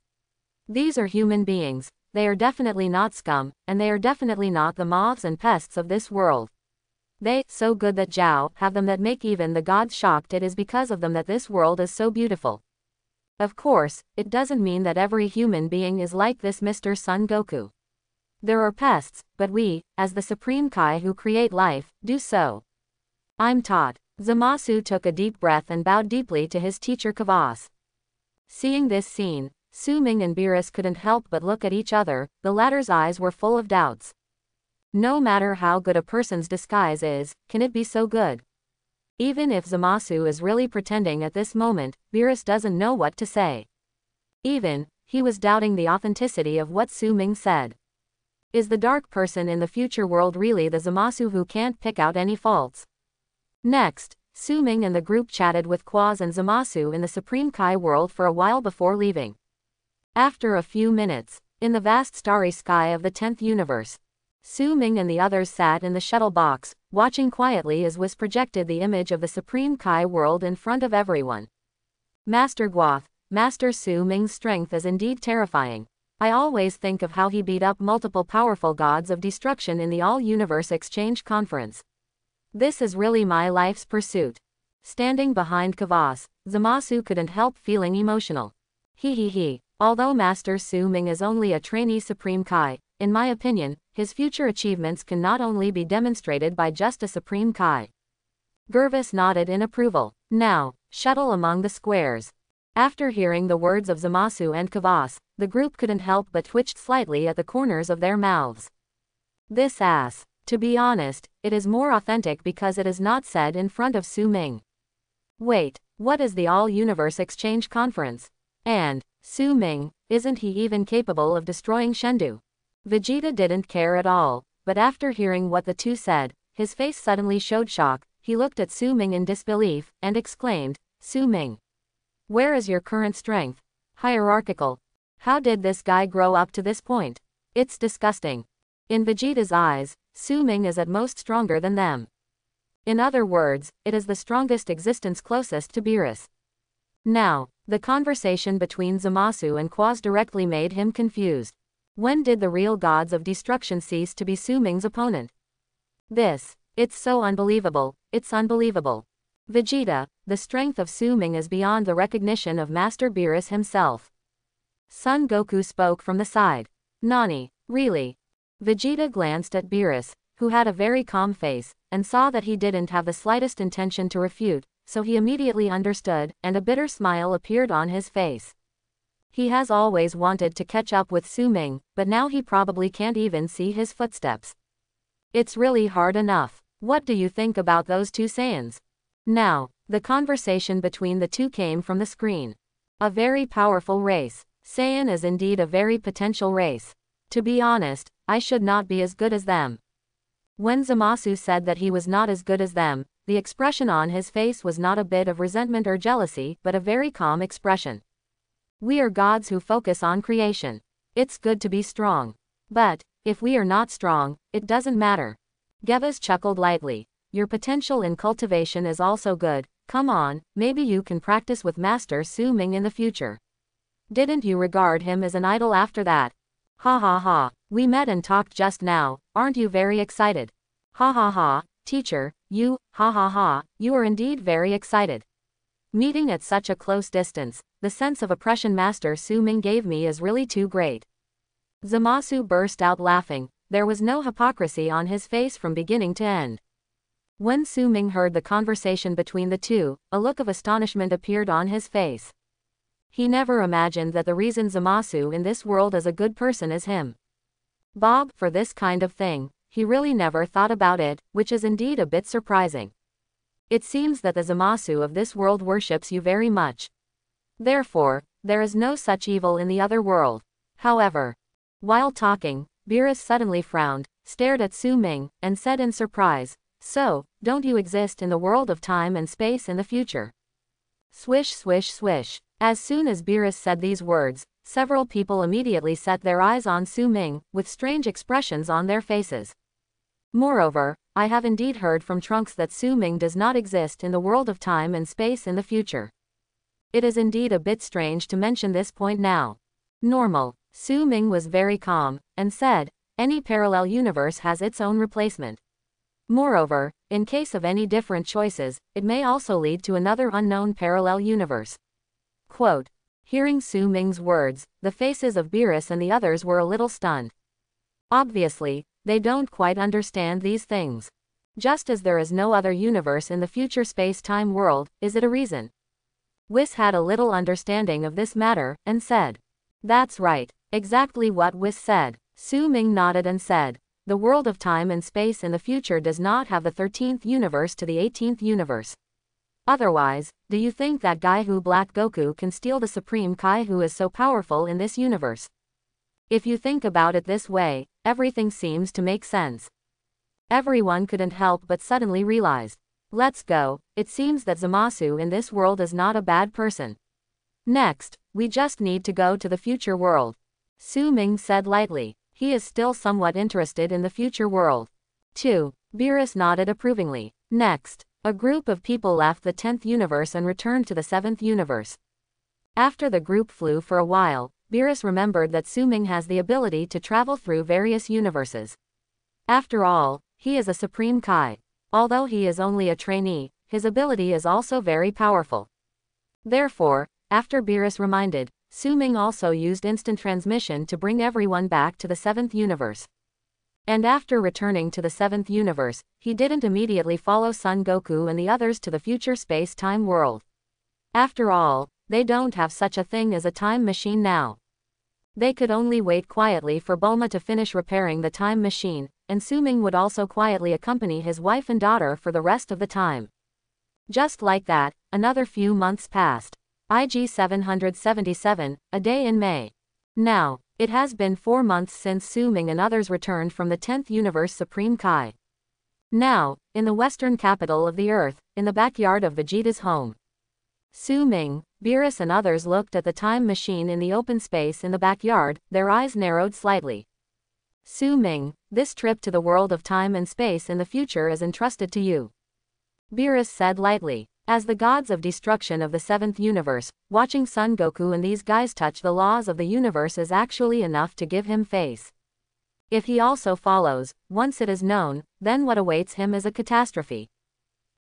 These are human beings, they are definitely not scum, and they are definitely not the moths and pests of this world. They, so good that Zhao, have them that make even the gods shocked. It is because of them that this world is so beautiful. Of course, it doesn't mean that every human being is like this Mr. Son Goku. There are pests, but we, as the Supreme Kai who create life, do so. I'm taught. Zamasu took a deep breath and bowed deeply to his teacher Kavas. Seeing this scene, Su Ming and Beerus couldn't help but look at each other, the latter's eyes were full of doubts. No matter how good a person's disguise is, can it be so good? Even if Zamasu is really pretending at this moment, Beerus doesn't know what to say. Even, he was doubting the authenticity of what Su Ming said. Is the dark person in the future world really the Zamasu who can't pick out any faults? Next, Su Ming and the group chatted with Quaz and Zamasu in the Supreme Kai world for a while before leaving. After a few minutes, in the vast starry sky of the 10th universe, Su Ming and the others sat in the shuttle box, watching quietly as was projected the image of the Supreme Kai world in front of everyone. Master Guath, Master Su Ming's strength is indeed terrifying. I always think of how he beat up multiple powerful gods of destruction in the All-Universe Exchange Conference. This is really my life's pursuit. Standing behind Kavas, Zamasu couldn't help feeling emotional. He. Although Master Su Ming is only a trainee Supreme Kai, in my opinion, his future achievements can not only be demonstrated by just a Supreme Kai. Gervis nodded in approval. Now, shuttle among the squares. After hearing the words of Zamasu and Kavas, the group couldn't help but twitched slightly at the corners of their mouths. This ass. To be honest, it is more authentic because it is not said in front of Su Ming. Wait, what is the All-Universe Exchange Conference? And, Su Ming, isn't he even capable of destroying Shendu? Vegeta didn't care at all, but after hearing what the two said, his face suddenly showed shock. He looked at Su Ming in disbelief, and exclaimed, Su Ming, where is your current strength? Hierarchical. How did this guy grow up to this point? It's disgusting. In Vegeta's eyes, Su Ming is at most stronger than them. In other words, it is the strongest existence closest to Beerus. Now, the conversation between Zamasu and Quaz directly made him confused. When did the real gods of destruction cease to be Su Ming's opponent? It's so unbelievable, it's unbelievable. Vegeta, the strength of Su Ming is beyond the recognition of Master Beerus himself. Son Goku spoke from the side. Nani, really? Vegeta glanced at Beerus, who had a very calm face, and saw that he didn't have the slightest intention to refute, so he immediately understood, and a bitter smile appeared on his face. He has always wanted to catch up with Su Ming, but now he probably can't even see his footsteps. It's really hard enough. What do you think about those two Saiyans? Now, the conversation between the two came from the screen. A very powerful race. Saiyan is indeed a very potential race. To be honest, I should not be as good as them. When Zamasu said that he was not as good as them, the expression on his face was not a bit of resentment or jealousy, but a very calm expression. We are gods who focus on creation. It's good to be strong. But, if we are not strong, it doesn't matter. Gebas chuckled lightly. Your potential in cultivation is also good. Come on, maybe you can practice with Master Su Ming in the future. Didn't you regard him as an idol after that? Ha ha ha, we met and talked just now, aren't you very excited? Ha ha ha, teacher, you are indeed very excited. Meeting at such a close distance, the sense of oppression Master Su Ming gave me is really too great. Zamasu burst out laughing. There was no hypocrisy on his face from beginning to end. When Su Ming heard the conversation between the two, a look of astonishment appeared on his face. He never imagined that the reason Zamasu in this world is a good person is him. Bob, for this kind of thing, he really never thought about it, which is indeed a bit surprising. It seems that the Zamasu of this world worships you very much. Therefore, there is no such evil in the other world. However, while talking, Beerus suddenly frowned, stared at Su Ming, and said in surprise, "So, don't you exist in the world of time and space in the future?" Swish swish swish. As soon as Beerus said these words, several people immediately set their eyes on Su Ming, with strange expressions on their faces. Moreover, I have indeed heard from Trunks that Su Ming does not exist in the world of time and space in the future. It is indeed a bit strange to mention this point now. Normal. Su Ming was very calm, and said, any parallel universe has its own replacement. Moreover, in case of any different choices, it may also lead to another unknown parallel universe. Quote. Hearing Su Ming's words, the faces of Beerus and the others were a little stunned. Obviously, they don't quite understand these things. Just as there is no other universe in the future space-time world, is it a reason? Whis had a little understanding of this matter, and said. That's right, exactly what Whis said. Su Ming nodded and said, the world of time and space in the future does not have the 13th universe to the 18th universe. Otherwise, do you think that guy who Black Goku can steal the Supreme Kai who is so powerful in this universe? If you think about it this way, everything seems to make sense. Everyone couldn't help but suddenly realized. Let's go, it seems that Zamasu in this world is not a bad person. Next, we just need to go to the future world. Su Ming said lightly. He is still somewhat interested in the future world. 2. Beerus nodded approvingly. Next, a group of people left the 10th universe and returned to the 7th universe. After the group flew for a while, Beerus remembered that Su Ming has the ability to travel through various universes. After all, he is a Supreme Kai. Although he is only a trainee, his ability is also very powerful. Therefore, after Beerus reminded, Su Ming also used instant transmission to bring everyone back to the 7th universe. And after returning to the 7th universe, he didn't immediately follow Son Goku and the others to the future space-time world. After all, they don't have such a thing as a time machine now. They could only wait quietly for Bulma to finish repairing the time machine, and Su Ming would also quietly accompany his wife and daughter for the rest of the time. Just like that, another few months passed. IG 777, a day in May. Now, it has been 4 months since Su Ming and others returned from the 10th universe Supreme Kai. Now, in the western capital of the Earth, in the backyard of Vegeta's home. Su Ming, Beerus and others looked at the time machine in the open space in the backyard, their eyes narrowed slightly. Su Ming, this trip to the world of time and space in the future is entrusted to you. Beerus said lightly. As the gods of destruction of the 7th universe, watching Son Goku and these guys touch the laws of the universe is actually enough to give him face. If he also follows, once it is known, then what awaits him is a catastrophe.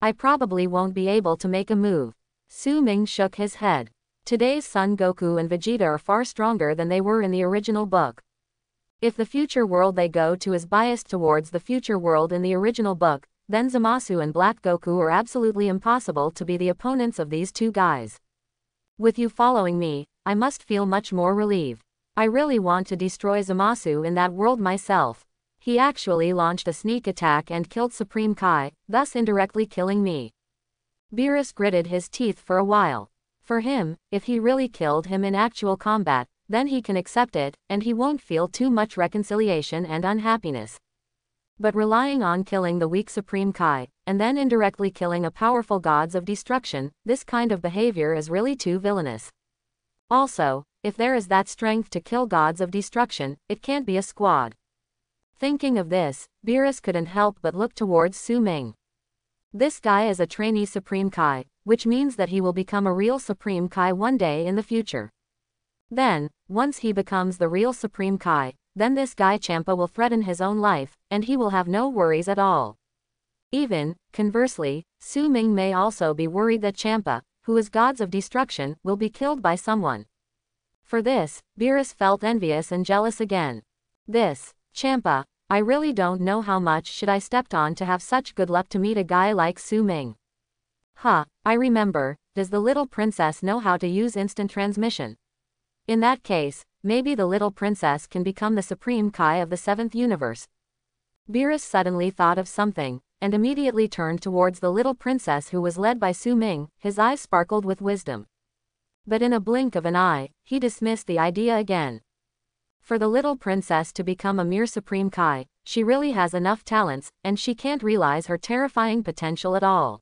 I probably won't be able to make a move. Su Ming shook his head. Today's Son Goku and Vegeta are far stronger than they were in the original book. If the future world they go to is biased towards the future world in the original book, then Zamasu and Black Goku are absolutely impossible to be the opponents of these two guys. With you following me, I must feel much more relieved. I really want to destroy Zamasu in that world myself. He actually launched a sneak attack and killed Supreme Kai, thus indirectly killing me. Beerus gritted his teeth for a while. For him, if he really killed him in actual combat, then he can accept it, and he won't feel too much reconciliation and unhappiness. But relying on killing the weak Supreme Kai, and then indirectly killing a powerful gods of destruction, this kind of behavior is really too villainous. Also, if there is that strength to kill gods of destruction, it can't be a squad. Thinking of this, Beerus couldn't help but look towards Su Ming. This guy is a trainee Supreme Kai, which means that he will become a real Supreme Kai one day in the future. Then, once he becomes the real Supreme Kai, then this guy Champa will threaten his own life, and he will have no worries at all. Even, conversely, Su Ming may also be worried that Champa, who is gods of destruction, will be killed by someone. For this, Beerus felt envious and jealous again. This, Champa, I really don't know how much should I stepped on to have such good luck to meet a guy like Su Ming. I remember, does the little princess know how to use instant transmission? In that case, maybe the little princess can become the Supreme Kai of the 7th universe. Beerus suddenly thought of something, and immediately turned towards the little princess who was led by Su Ming, his eyes sparkled with wisdom. But in a blink of an eye, he dismissed the idea again. For the little princess to become a mere Supreme Kai, she really has enough talents, and she can't realize her terrifying potential at all.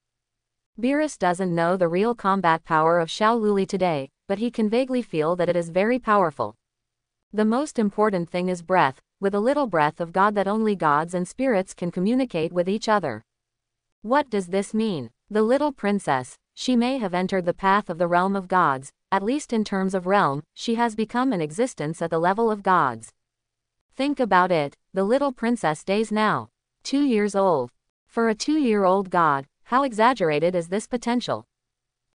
Beerus doesn't know the real combat power of Xiao Luli today, but he can vaguely feel that it is very powerful. The most important thing is breath, with a little breath of God that only gods and spirits can communicate with each other. What does this mean? The little princess, she may have entered the path of the realm of gods, at least in terms of realm, she has become an existence at the level of gods. Think about it, the little princess days now. 2 years old. For a 2-year-old god, how exaggerated is this potential?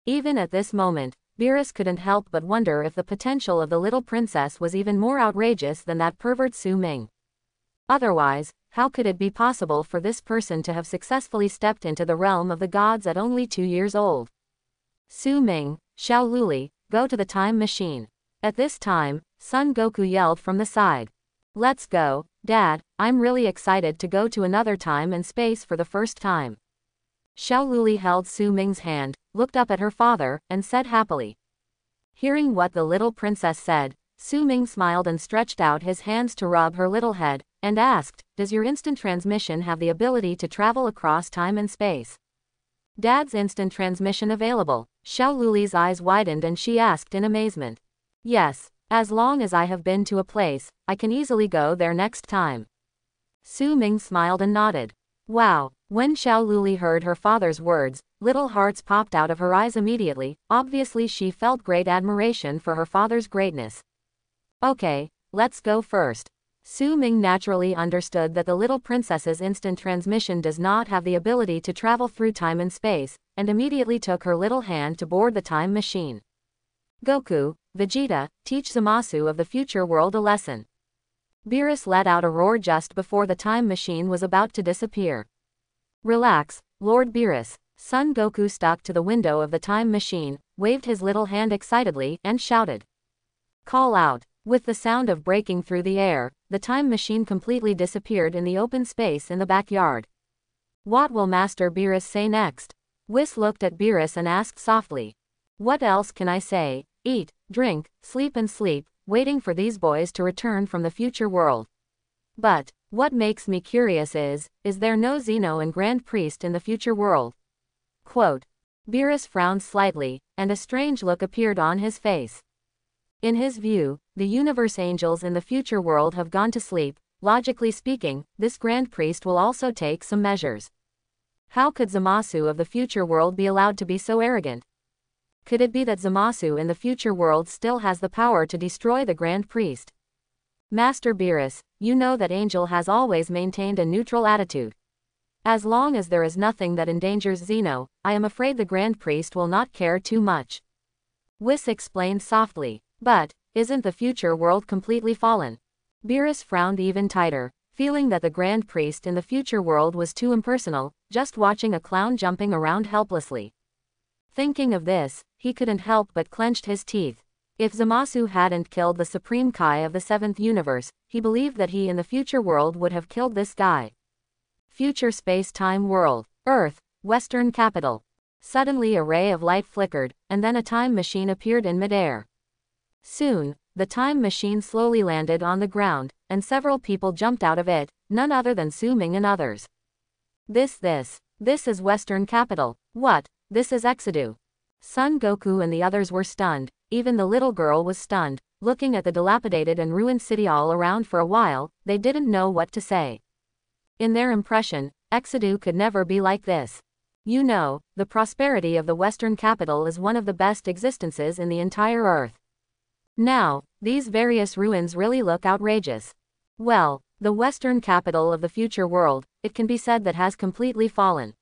Even at this moment, Beerus couldn't help but wonder if the potential of the little princess was even more outrageous than that pervert Su Ming. Otherwise, how could it be possible for this person to have successfully stepped into the realm of the gods at only 2 years old? Su Ming, Xiao Luli, go to the time machine. At this time, Son Goku yelled from the side. Let's go, Dad, I'm really excited to go to another time and space for the first time. Xiao Luli held Su Ming's hand, looked up at her father, and said happily. Hearing what the little princess said, Su Ming smiled and stretched out his hands to rub her little head, and asked, does your instant transmission have the ability to travel across time and space? Dad's instant transmission available. Xiao Luli's eyes widened and she asked in amazement. Yes, as long as I have been to a place, I can easily go there next time. Su Ming smiled and nodded. Wow. When Xiao Luli heard her father's words, little hearts popped out of her eyes immediately. Obviously she felt great admiration for her father's greatness. Okay, let's go first. Su Ming naturally understood that the little princess's instant transmission does not have the ability to travel through time and space, and immediately took her little hand to board the time machine. Goku, Vegeta, teach Zamasu of the future world a lesson. Beerus let out a roar just before the time machine was about to disappear. Relax, Lord Beerus. Son Goku stuck to the window of the time machine, waved his little hand excitedly, and shouted. Call out. With the sound of breaking through the air, the time machine completely disappeared in the open space in the backyard. What will Master Beerus say next? Whis looked at Beerus and asked softly. What else can I say? Eat, drink, and sleep, waiting for these boys to return from the future world. But, what makes me curious is there no Xeno and Grand Priest in the future world? Quote. Beerus frowned slightly, and a strange look appeared on his face. In his view, the universe angels in the future world have gone to sleep. Logically speaking, this Grand Priest will also take some measures. How could Zamasu of the future world be allowed to be so arrogant? Could it be that Zamasu in the future world still has the power to destroy the Grand Priest? Master Beerus, you know that Angel has always maintained a neutral attitude. As long as there is nothing that endangers Zeno, I am afraid the Grand Priest will not care too much. Whis explained softly. But, isn't the future world completely fallen? Beerus frowned even tighter, feeling that the Grand Priest in the future world was too impersonal, just watching a clown jumping around helplessly. Thinking of this, he couldn't help but clenched his teeth. If Zamasu hadn't killed the Supreme Kai of the Seventh Universe, he believed that he in the future world would have killed this guy. Future space-time world. Earth, Western capital. Suddenly a ray of light flickered, and then a time machine appeared in midair. Soon, the time machine slowly landed on the ground, and several people jumped out of it, none other than Su Ming and others. This is Western capital. What? This is Exodus. Son Goku and the others were stunned, even the little girl was stunned, looking at the dilapidated and ruined city all around for a while, they didn't know what to say. In their impression, Exodus could never be like this. You know, the prosperity of the Western capital is one of the best existences in the entire Earth. Now, these various ruins really look outrageous. Well, the Western capital of the future world, it can be said that has completely fallen.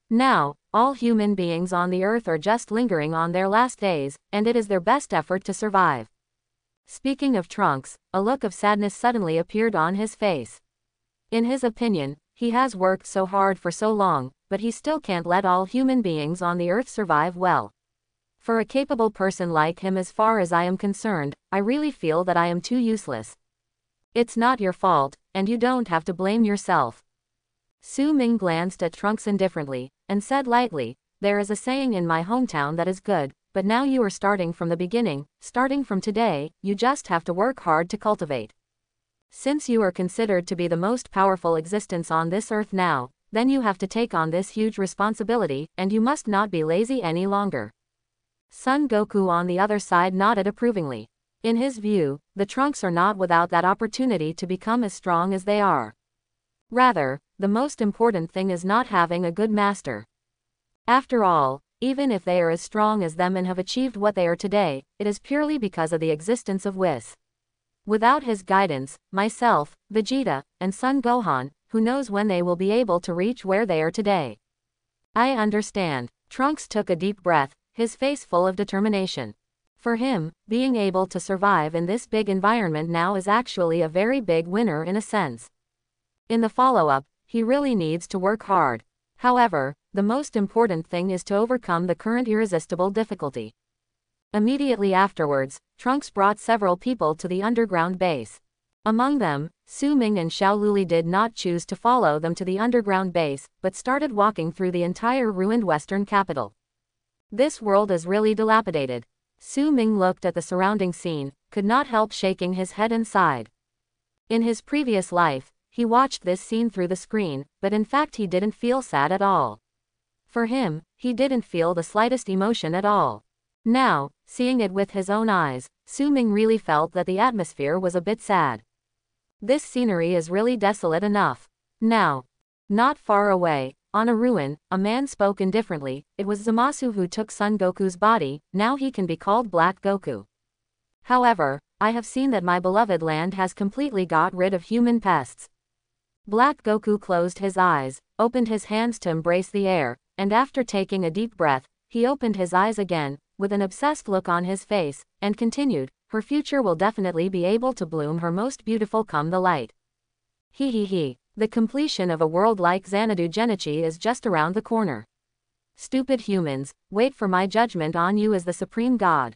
Now, all human beings on the Earth are just lingering on their last days, and it is their best effort to survive. Speaking of Trunks, a look of sadness suddenly appeared on his face. In his opinion, he has worked so hard for so long, but he still can't let all human beings on the Earth survive well. For a capable person like him, as far as I am concerned, I really feel that I am too useless. It's not your fault, and you don't have to blame yourself. Su Ming glanced at Trunks indifferently, and said lightly, there is a saying in my hometown that is good, but now you are starting from the beginning, starting from today, you just have to work hard to cultivate. Since you are considered to be the most powerful existence on this earth now, then you have to take on this huge responsibility, and you must not be lazy any longer. Son Goku on the other side nodded approvingly. In his view, the Trunks are not without that opportunity to become as strong as they are. Rather, the most important thing is not having a good master. After all, even if they are as strong as them and have achieved what they are today, it is purely because of the existence of Whis. Without his guidance, myself, Vegeta, and Son Gohan, who knows when they will be able to reach where they are today. I understand. Trunks took a deep breath, his face full of determination. For him, being able to survive in this big environment now is actually a very big winner in a sense. In the follow-up, he really needs to work hard. However, the most important thing is to overcome the current irresistible difficulty. Immediately afterwards, Trunks brought several people to the underground base. Among them, Su Ming and Xiao Luli did not choose to follow them to the underground base, but started walking through the entire ruined Western capital. This world is really dilapidated. Su Ming looked at the surrounding scene, could not help shaking his head and sighed. In his previous life, he watched this scene through the screen, but in fact he didn't feel sad at all. For him, he didn't feel the slightest emotion at all. Now, seeing it with his own eyes, Su Ming really felt that the atmosphere was a bit sad. This scenery is really desolate enough. Now, not far away, on a ruin, a man spoke indifferently. It was Zamasu who took Son Goku's body, now he can be called Black Goku. However, I have seen that my beloved land has completely got rid of human pests. Black Goku closed his eyes, opened his hands to embrace the air, and after taking a deep breath, he opened his eyes again, with an obsessed look on his face, and continued, her future will definitely be able to bloom her most beautiful come the light. He. The completion of a world like Xanadu Genichi is just around the corner. Stupid humans, wait for my judgment on you as the supreme god.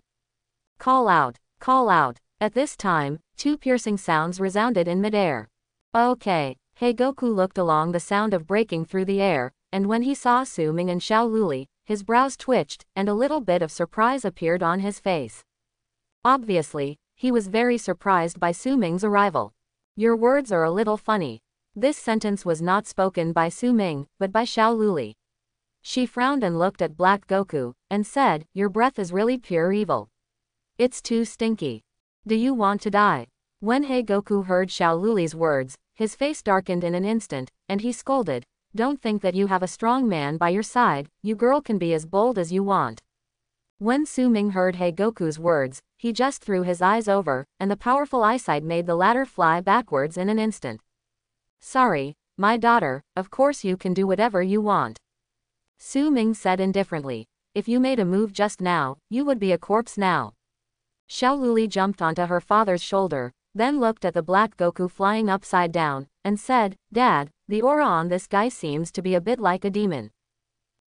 Call out, call out. At this time, two piercing sounds resounded in midair. Okay. Hey Goku looked along the sound of breaking through the air, and when he saw Su Ming and Xiao Luli, his brows twitched, and a little bit of surprise appeared on his face. Obviously, he was very surprised by Su Ming's arrival. Your words are a little funny. This sentence was not spoken by Su Ming, but by Xiao Luli. She frowned and looked at Black Goku, and said, your breath is really pure evil. It's too stinky. Do you want to die? When Hey Goku heard Xiao Luli's words, his face darkened in an instant, and he scolded, don't think that you have a strong man by your side, you girl can be as bold as you want. When Su-Ming heard Goku's words, he just threw his eyes over, and the powerful eyesight made the latter fly backwards in an instant. Sorry, my daughter, of course you can do whatever you want. Su-Ming said indifferently. If you made a move just now, you would be a corpse now. Xiao Luli jumped onto her father's shoulder, then looked at the black Goku flying upside down, and said, Dad, the aura on this guy seems to be a bit like a demon.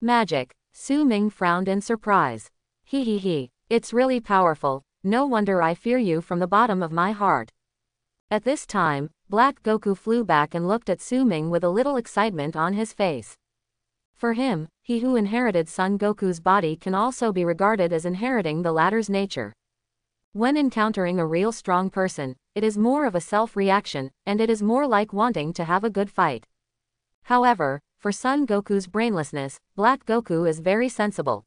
Magic. Su-Ming frowned in surprise. He, it's really powerful, no wonder I fear you from the bottom of my heart. At this time, Black Goku flew back and looked at Su-Ming with a little excitement on his face. For him, he who inherited Son Goku's body can also be regarded as inheriting the latter's nature. When encountering a real strong person, it is more of a self-reaction, and it is more like wanting to have a good fight. However, for Son Goku's brainlessness, Black Goku is very sensible.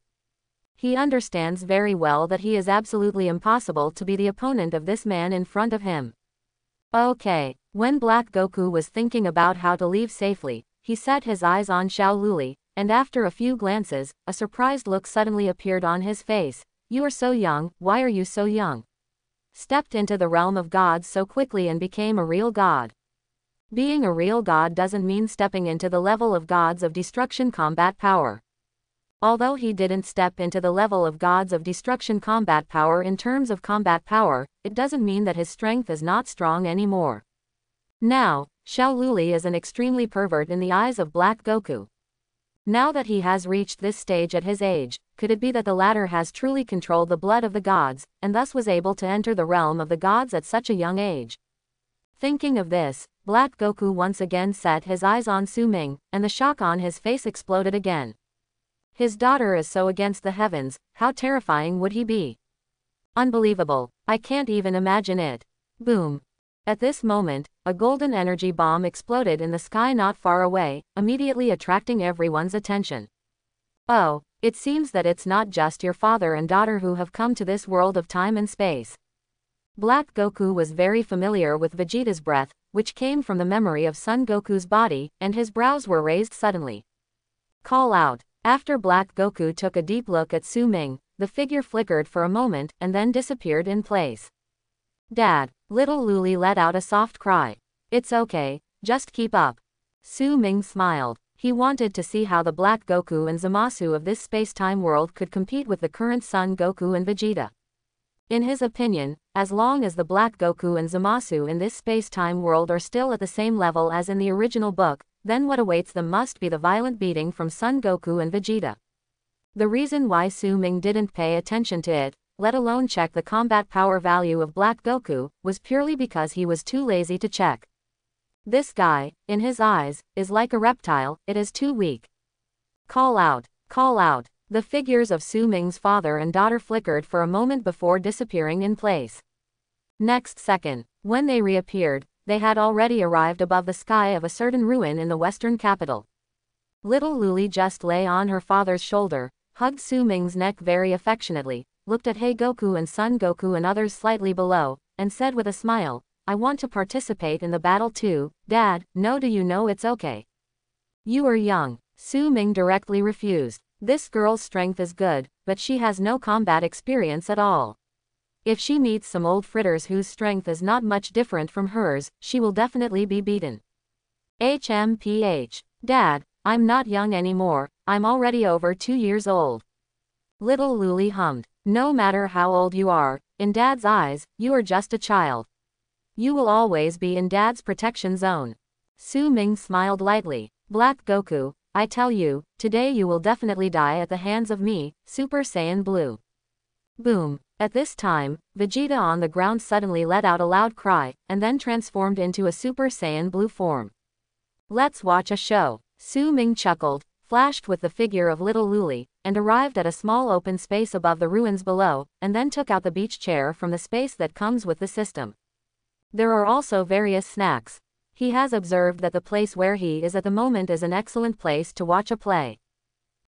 He understands very well that he is absolutely impossible to be the opponent of this man in front of him. Okay, when Black Goku was thinking about how to leave safely, he set his eyes on Xiao Luli, and after a few glances, a surprised look suddenly appeared on his face. You are so young, why are you so young? Stepped into the realm of gods so quickly and became a real god. Being a real god doesn't mean stepping into the level of gods of destruction combat power. Although he didn't step into the level of gods of destruction combat power in terms of combat power, it doesn't mean that his strength is not strong anymore. Now, Xiao Luli is an extremely pervert in the eyes of Black Goku. Now that he has reached this stage at his age, could it be that the latter has truly controlled the blood of the gods, and thus was able to enter the realm of the gods at such a young age? Thinking of this, Black Goku once again set his eyes on Su-Ming, and the shock on his face exploded again. His daughter is so against the heavens, how terrifying would he be? Unbelievable, I can't even imagine it. Boom. At this moment, a golden energy bomb exploded in the sky not far away, immediately attracting everyone's attention. Oh, it seems that it's not just your father and daughter who have come to this world of time and space. Black Goku was very familiar with Vegeta's breath, which came from the memory of Son Goku's body, and his brows were raised suddenly. Call out. After Black Goku took a deep look at Su-Ming, the figure flickered for a moment and then disappeared in place. Dad, little Luli let out a soft cry. It's okay, just keep up. Su-Ming smiled. He wanted to see how the Black Goku and Zamasu of this space-time world could compete with the current Son Goku and Vegeta. In his opinion, as long as the Black Goku and Zamasu in this space-time world are still at the same level as in the original book, then what awaits them must be the violent beating from Son Goku and Vegeta. The reason why Su-Ming didn't pay attention to it, let alone check the combat power value of Black Goku, was purely because he was too lazy to check. This guy, in his eyes, is like a reptile, it is too weak. Call out, call out. The figures of Su-Ming's father and daughter flickered for a moment before disappearing in place. Next second, when they reappeared, they had already arrived above the sky of a certain ruin in the western capital. Little Luli just lay on her father's shoulder, hugged Su-Ming's neck very affectionately, looked at Goku and Son Goku and others slightly below, and said with a smile, I want to participate in the battle too, Dad. No, do you know it's okay? You are young. Su-Ming directly refused. This girl's strength is good, but she has no combat experience at all. If she meets some old fritters whose strength is not much different from hers, she will definitely be beaten. HMPH. Dad, I'm not young anymore, I'm already over 2 years old. Little Luli hummed. No matter how old you are, in Dad's eyes, you are just a child. You will always be in Dad's protection zone. Su-Ming smiled lightly. Black Goku, I tell you, today you will definitely die at the hands of me, Super Saiyan Blue. Boom. At this time, Vegeta on the ground suddenly let out a loud cry, and then transformed into a Super Saiyan Blue form. Let's watch a show. Su-Ming chuckled, flashed with the figure of little Luli, and arrived at a small open space above the ruins below, and then took out the beach chair from the space that comes with the system. There are also various snacks. He has observed that the place where he is at the moment is an excellent place to watch a play.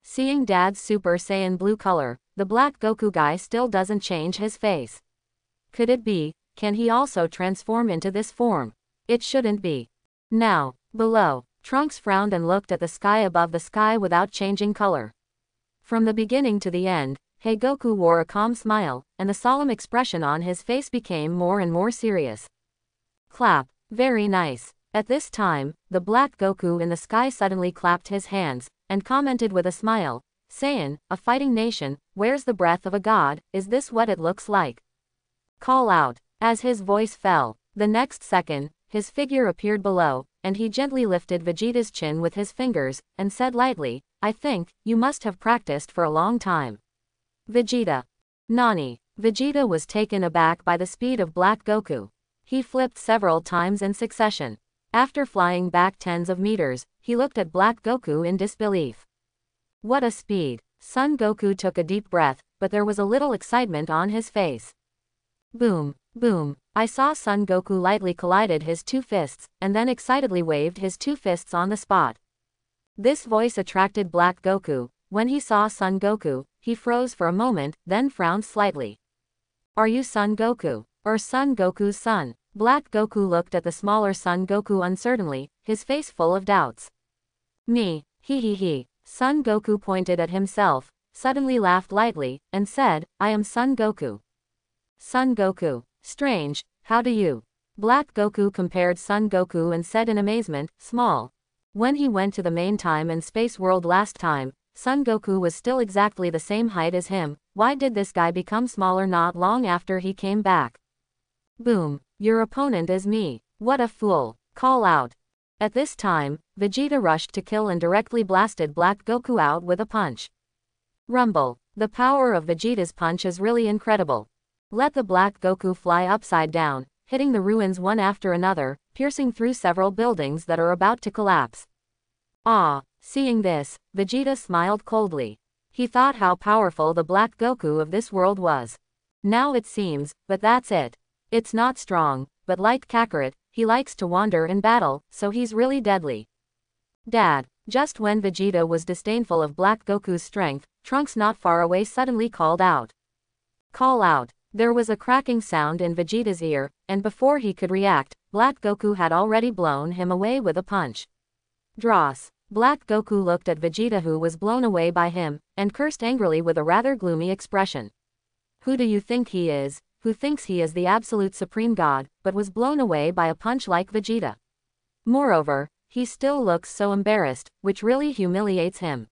Seeing Dad's Super Saiyan Blue color, the Black Goku guy still doesn't change his face. Could it be, can he also transform into this form? It shouldn't be. Now, below, Trunks frowned and looked at the sky above the sky without changing color. From the beginning to the end, Goku wore a calm smile, and the solemn expression on his face became more and more serious. Clap. Very nice. At this time, the black Goku in the sky suddenly clapped his hands, and commented with a smile, Saiyan, a fighting nation, where's the breath of a god, is this what it looks like? Call out. As his voice fell, the next second, his figure appeared below, and he gently lifted Vegeta's chin with his fingers, and said lightly, I think, you must have practiced for a long time. Vegeta. Nani. Vegeta was taken aback by the speed of Black Goku. He flipped several times in succession. After flying back tens of meters, he looked at Black Goku in disbelief. What a speed! Son Goku took a deep breath, but there was a little excitement on his face. Boom, boom. I saw Son Goku lightly collided his two fists, and then excitedly waved his two fists on the spot. This voice attracted Black Goku. When he saw Son Goku, he froze for a moment, then frowned slightly. Are you Son Goku? Or Son Goku's son? Black Goku looked at the smaller Son Goku uncertainly, his face full of doubts. Me, he. Son Goku pointed at himself, suddenly laughed lightly, and said, I am Son Goku. Son Goku. Strange, how do you? Black Goku compared Son Goku and said in amazement, small. When he went to the main time and space world last time, Son Goku was still exactly the same height as him. Why did this guy become smaller not long after he came back? Boom. Your opponent is me. What a fool. Call out. At this time, Vegeta rushed to kill and directly blasted Black Goku out with a punch. Rumble. The power of Vegeta's punch is really incredible. Let the Black Goku fly upside down, hitting the ruins one after another, piercing through several buildings that are about to collapse. Ah. Seeing this, Vegeta smiled coldly. He thought how powerful the Black Goku of this world was. Now it seems, but that's it. It's not strong, but like Kakarot, he likes to wander in battle, so he's really deadly. Dad. Just when Vegeta was disdainful of Black Goku's strength, Trunks not far away suddenly called out. Call out. There was a cracking sound in Vegeta's ear, and before he could react, Black Goku had already blown him away with a punch. Dross. Black Goku looked at Vegeta who was blown away by him, and cursed angrily with a rather gloomy expression. Who do you think he is, who thinks he is the absolute supreme god, but was blown away by a punch like Vegeta? Moreover, he still looks so embarrassed, which really humiliates him.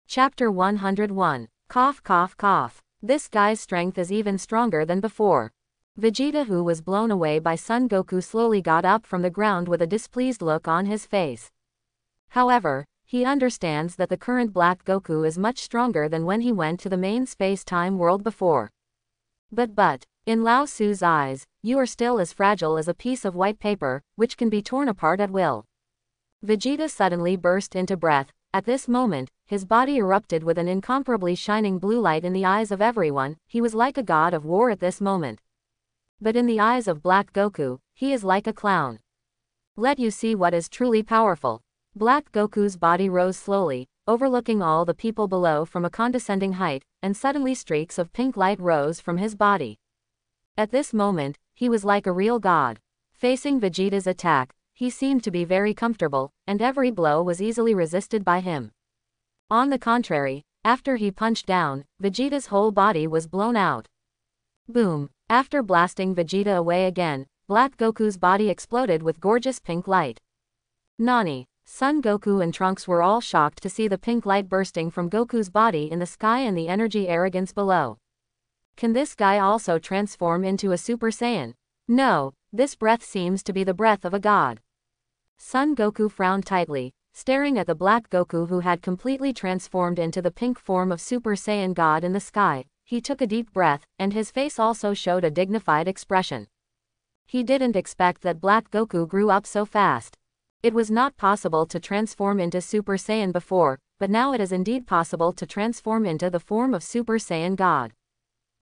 Chapter 101. Cough cough cough. This guy's strength is even stronger than before. Vegeta who was blown away by Son Goku slowly got up from the ground with a displeased look on his face. However, he understands that the current Black Goku is much stronger than when he went to the main space-time world before. But, in Lao Tzu's eyes, you are still as fragile as a piece of white paper, which can be torn apart at will. Vegeta suddenly burst into breath. At this moment, his body erupted with an incomparably shining blue light in the eyes of everyone. He was like a god of war at this moment. But in the eyes of Black Goku, he is like a clown. Let you see what is truly powerful. Black Goku's body rose slowly, overlooking all the people below from a condescending height, and suddenly streaks of pink light rose from his body. At this moment, he was like a real god. Facing Vegeta's attack, he seemed to be very comfortable, and every blow was easily resisted by him. On the contrary, after he punched down, Vegeta's whole body was blown out. Boom. After blasting Vegeta away again, Black Goku's body exploded with gorgeous pink light. Nani. Son Goku and Trunks were all shocked to see the pink light bursting from Goku's body in the sky and the energy arrogance below. Can this guy also transform into a Super Saiyan? No, this breath seems to be the breath of a god. Son Goku frowned tightly, staring at the Black Goku who had completely transformed into the pink form of Super Saiyan God in the sky. He took a deep breath, and his face also showed a dignified expression. He didn't expect that Black Goku grew up so fast. It was not possible to transform into Super Saiyan before, but now it is indeed possible to transform into the form of Super Saiyan God.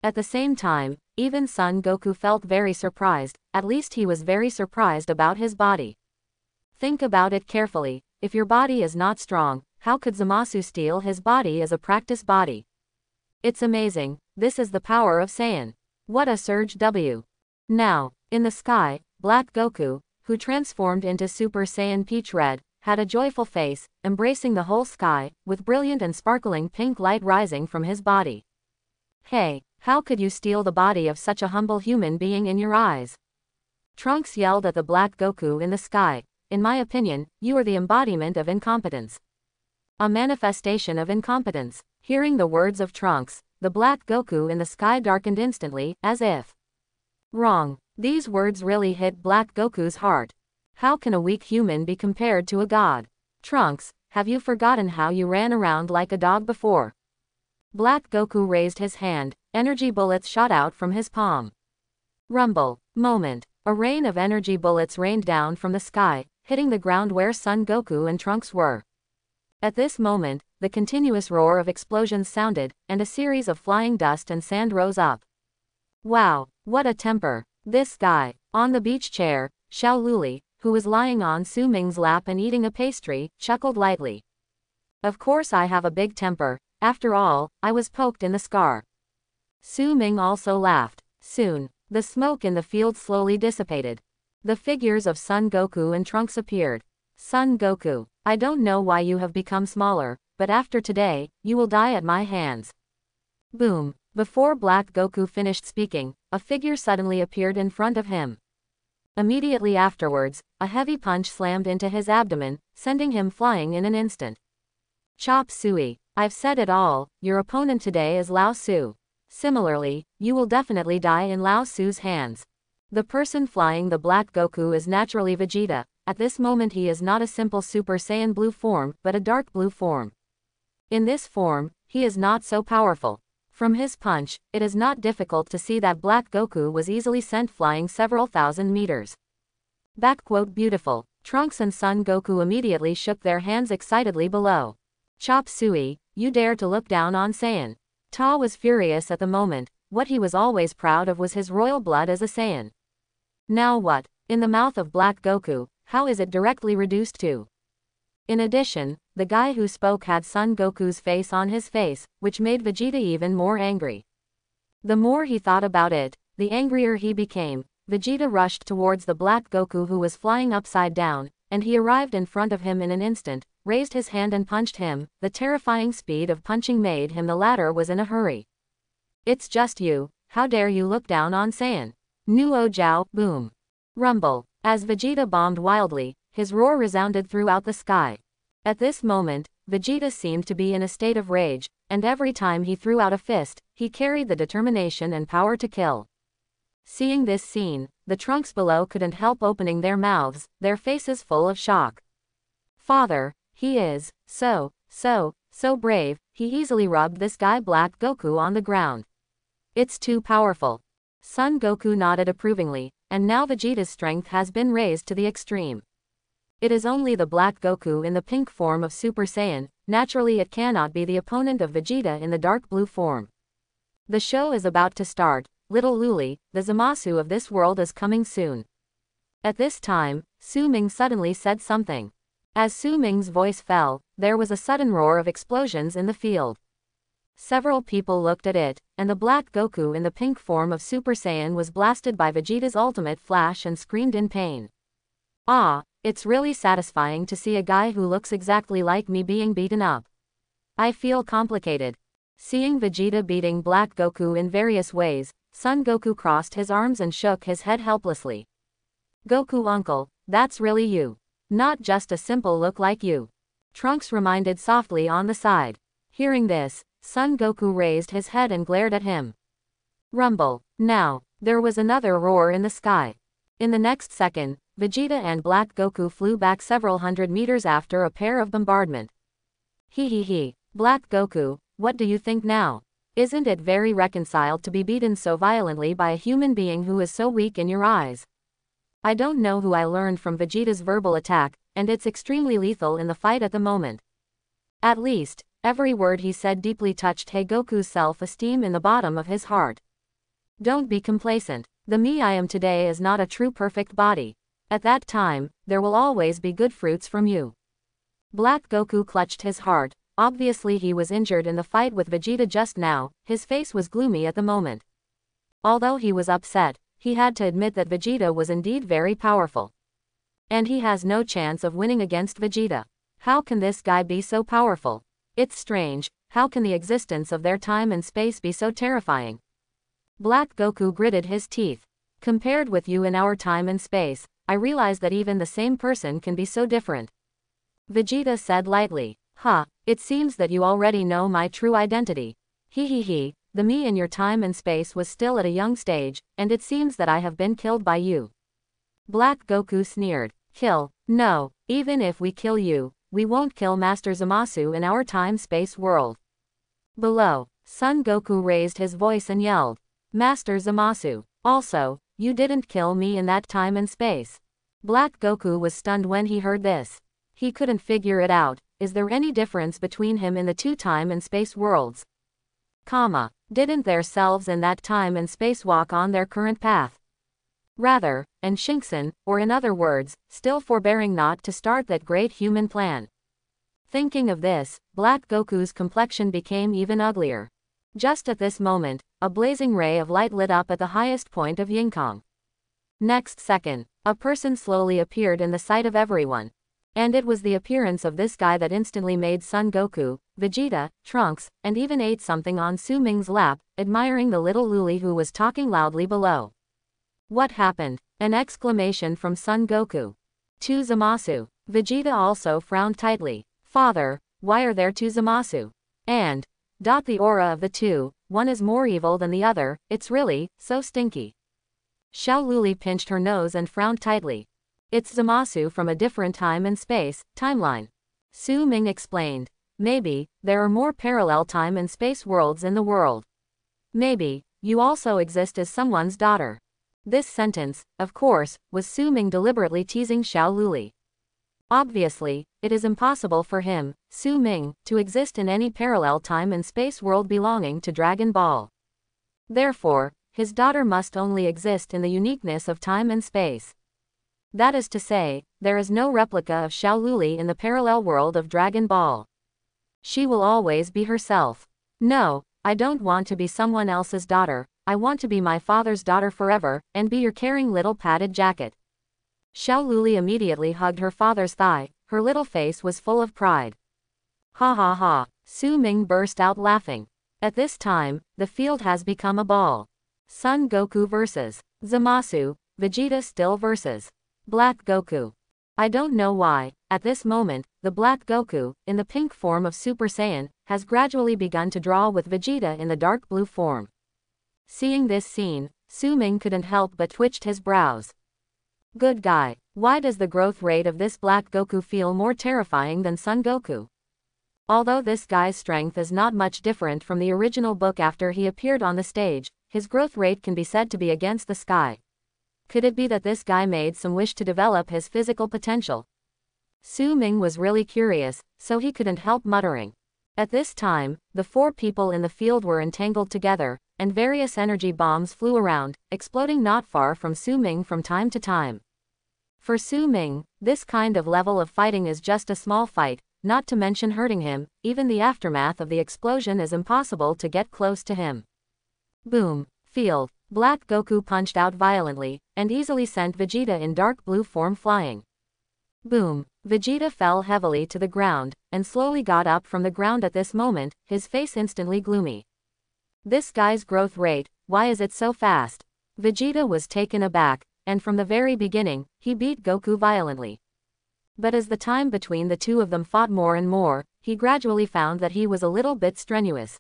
At the same time, even Son Goku felt very surprised. At least he was very surprised about his body. Think about it carefully. If your body is not strong, how could Zamasu steal his body as a practice body? It's amazing. This is the power of Saiyan. What a surge W. Now, in the sky, Black Goku, who transformed into Super Saiyan Peach Red, had a joyful face, embracing the whole sky, with brilliant and sparkling pink light rising from his body. Hey, how could you steal the body of such a humble human being in your eyes? Trunks yelled at the Black Goku in the sky. In my opinion, you are the embodiment of incompetence. A manifestation of incompetence. Hearing the words of Trunks, the Black Goku in the sky darkened instantly, as if wrong. These words really hit Black Goku's heart. How can a weak human be compared to a god? Trunks, have you forgotten how you ran around like a dog before? Black Goku raised his hand, energy bullets shot out from his palm. Rumble. Moment. A rain of energy bullets rained down from the sky, hitting the ground where Son Goku and Trunks were. At this moment, the continuous roar of explosions sounded, and a series of flying dust and sand rose up. Wow, what a temper. This guy. On the beach chair, Xiao Luli, who was lying on Su Ming's lap and eating a pastry, chuckled lightly. Of course I have a big temper. After all, I was poked in the scar. Su Ming also laughed. Soon, the smoke in the field slowly dissipated. The figures of Son Goku and Trunks appeared. Son Goku, I don't know why you have become smaller, but after today, you will die at my hands. Boom. Before Black Goku finished speaking, a figure suddenly appeared in front of him. Immediately afterwards, a heavy punch slammed into his abdomen, sending him flying in an instant. Chop Suey, I've said it all, your opponent today is Lao Su. Similarly, you will definitely die in Lao Su's hands. The person flying the Black Goku is naturally Vegeta. At this moment he is not a simple Super Saiyan blue form, but a dark blue form. In this form, he is not so powerful. From his punch, it is not difficult to see that Black Goku was easily sent flying several thousand meters. Beautiful. Trunks and Son Goku immediately shook their hands excitedly below. Chop Suey, you dare to look down on Saiyan. Ta was furious at the moment. What he was always proud of was his royal blood as a Saiyan. Now what? In the mouth of Black Goku, how is it directly reduced to? In addition, the guy who spoke had Son Goku's face on his face, which made Vegeta even more angry. The more he thought about it, the angrier he became. Vegeta rushed towards the Black Goku who was flying upside down, and he arrived in front of him in an instant, raised his hand and punched him. The terrifying speed of punching made him the latter was in a hurry. It's just you, how dare you look down on Saiyan? Nuo Jiao, boom. Rumble. As Vegeta bombed wildly, his roar resounded throughout the sky. At this moment, Vegeta seemed to be in a state of rage, and every time he threw out a fist, he carried the determination and power to kill. Seeing this scene, the Trunks below couldn't help opening their mouths, their faces full of shock. Father, he is so brave. He easily rubbed this guy Black Goku on the ground. It's too powerful. Son Goku nodded approvingly, and now Vegeta's strength has been raised to the extreme. It is only the Black Goku in the pink form of Super Saiyan. Naturally it cannot be the opponent of Vegeta in the dark blue form. The show is about to start. Little Luli, the Zamasu of this world is coming soon. At this time, Su Ming suddenly said something. As Su Ming's voice fell, there was a sudden roar of explosions in the field. Several people looked at it, and the Black Goku in the pink form of Super Saiyan was blasted by Vegeta's ultimate flash and screamed in pain. Ah, it's really satisfying to see a guy who looks exactly like me being beaten up. I feel complicated. Seeing Vegeta beating Black Goku in various ways, Son Goku crossed his arms and shook his head helplessly. Goku uncle, that's really you. Not just a simple look like you. Trunks reminded softly on the side. Hearing this, Son Goku raised his head and glared at him. Rumble. Now, there was another roar in the sky. In the next second, Vegeta and Black Goku flew back several hundred meters after a pair of bombardment. He. Black Goku, what do you think now? Isn't it very reconciled to be beaten so violently by a human being who is so weak in your eyes? I don't know who I learned from Vegeta's verbal attack, and it's extremely lethal in the fight at the moment. At least, every word he said deeply touched Goku's self-esteem in the bottom of his heart. Don't be complacent. The me I am today is not a true perfect body. At that time, there will always be good fruits from you. Black Goku clutched his heart. Obviously he was injured in the fight with Vegeta just now. His face was gloomy at the moment. Although he was upset, he had to admit that Vegeta was indeed very powerful. And he has no chance of winning against Vegeta. How can this guy be so powerful? It's strange, how can the existence of their time and space be so terrifying? Black Goku gritted his teeth. Compared with you in our time and space, I realize that even the same person can be so different. Vegeta said lightly. It seems that you already know my true identity. He, the me in your time and space was still at a young stage, and it seems that I have been killed by you. Black Goku sneered. Kill? No, even if we kill you, we won't kill Master Zamasu in our time-space world. Below, Son Goku raised his voice and yelled. Master Zamasu, also, you didn't kill me in that time and space. Black Goku was stunned when he heard this. He couldn't figure it out. Is there any difference between him in the two time and space worlds? Didn't their selves in that time and space walk on their current path? Rather, and Shinxin, or in other words, still forbearing not to start that great human plan. Thinking of this, Black Goku's complexion became even uglier. Just at this moment, a blazing ray of light lit up at the highest point of Yingkong. Next second, a person slowly appeared in the sight of everyone. And it was the appearance of this guy that instantly made Son Goku, Vegeta, Trunks, and even ate something on Su Ming's lap, admiring the little Luli who was talking loudly below. What happened? An exclamation from Son Goku. To Zamasu. Vegeta also frowned tightly. Father, why are there two Zamasu? And, the aura of the two, one is more evil than the other, it's really, so stinky. Xiao Luli pinched her nose and frowned tightly. It's Zamasu from a different time and space, timeline. Su Ming explained. Maybe, there are more parallel time and space worlds in the world. Maybe, you also exist as someone's daughter. This sentence, of course, was Su Ming deliberately teasing Xiao Luli. Obviously, it is impossible for him, Su Ming, to exist in any parallel time and space world belonging to Dragon Ball. Therefore, his daughter must only exist in the uniqueness of time and space. That is to say, there is no replica of Xiao Luli in the parallel world of Dragon Ball. She will always be herself. No, I don't want to be someone else's daughter, I want to be my father's daughter forever, and be your caring little padded jacket. Xiao Luli immediately hugged her father's thigh, her little face was full of pride. Ha. Su Ming burst out laughing. At this time, the field has become a ball. Son Goku vs. Zamasu, Vegeta still vs. Black Goku. I don't know why, at this moment, the Black Goku, in the pink form of Super Saiyan, has gradually begun to draw with Vegeta in the dark blue form. Seeing this scene, Su Ming couldn't help but twitched his brows. Good guy, why does the growth rate of this Black Goku feel more terrifying than Son Goku? Although this guy's strength is not much different from the original book after he appeared on the stage, his growth rate can be said to be against the sky. Could it be that this guy made some wish to develop his physical potential? Su Ming was really curious, so he couldn't help muttering. At this time, the four people in the field were entangled together, and various energy bombs flew around, exploding not far from Su Ming from time to time. For Su Ming, this kind of level of fighting is just a small fight, not to mention hurting him, even the aftermath of the explosion is impossible to get close to him. Boom. Field. Black Goku punched out violently, and easily sent Vegeta in dark blue form flying. Boom. Vegeta fell heavily to the ground, and slowly got up from the ground at this moment, his face instantly gloomy. This guy's growth rate, why is it so fast? Vegeta was taken aback, and from the very beginning, he beat Goku violently. But as the time between the two of them fought more and more, he gradually found that he was a little bit strenuous.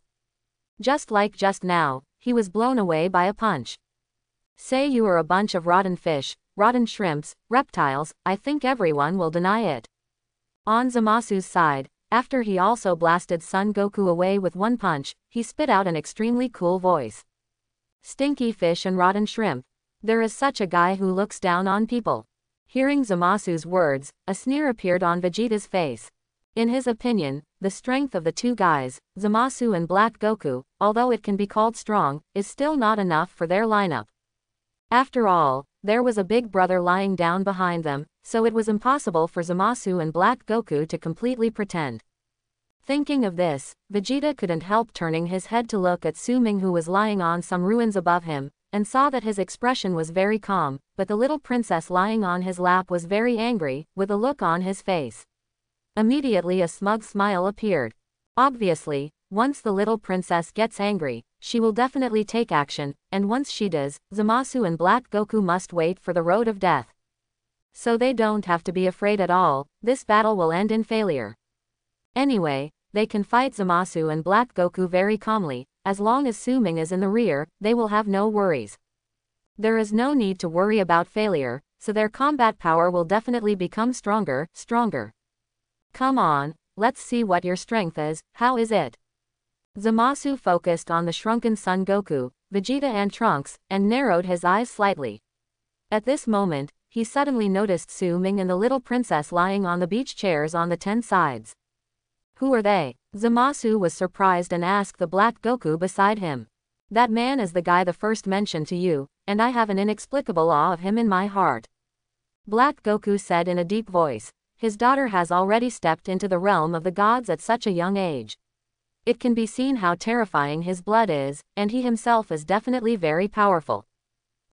Just like just now, he was blown away by a punch. Say you are a bunch of rotten fish, rotten shrimps, reptiles, I think everyone will deny it. On Zamasu's side, after he also blasted Son Goku away with one punch, he spit out an extremely cool voice. Stinky fish and rotten shrimp. There is such a guy who looks down on people. Hearing Zamasu's words, a sneer appeared on Vegeta's face. In his opinion, the strength of the two guys, Zamasu and Black Goku, although it can be called strong, is still not enough for their lineup. After all, there was a big brother lying down behind them, so it was impossible for Zamasu and Black Goku to completely pretend. Thinking of this, Vegeta couldn't help turning his head to look at Su Ming who was lying on some ruins above him, and saw that his expression was very calm, but the little princess lying on his lap was very angry, with a look on his face. Immediately a smug smile appeared. Obviously, once the little princess gets angry, she will definitely take action, and once she does, Zamasu and Black Goku must wait for the road of death. So they don't have to be afraid at all, this battle will end in failure. Anyway, they can fight Zamasu and Black Goku very calmly, as long as Su Ming is in the rear, they will have no worries. There is no need to worry about failure, so their combat power will definitely become stronger. Come on, let's see what your strength is, how is it? Zamasu focused on the shrunken Son Goku, Vegeta and Trunks, and narrowed his eyes slightly. At this moment, he suddenly noticed Su Ming and the little princess lying on the beach chairs on the 10 sides. Who are they? Zamasu was surprised and asked the Black Goku beside him. That man is the guy the first mentioned to you, and I have an inexplicable awe of him in my heart. Black Goku said in a deep voice. His daughter has already stepped into the realm of the gods at such a young age. It can be seen how terrifying his blood is, and he himself is definitely very powerful.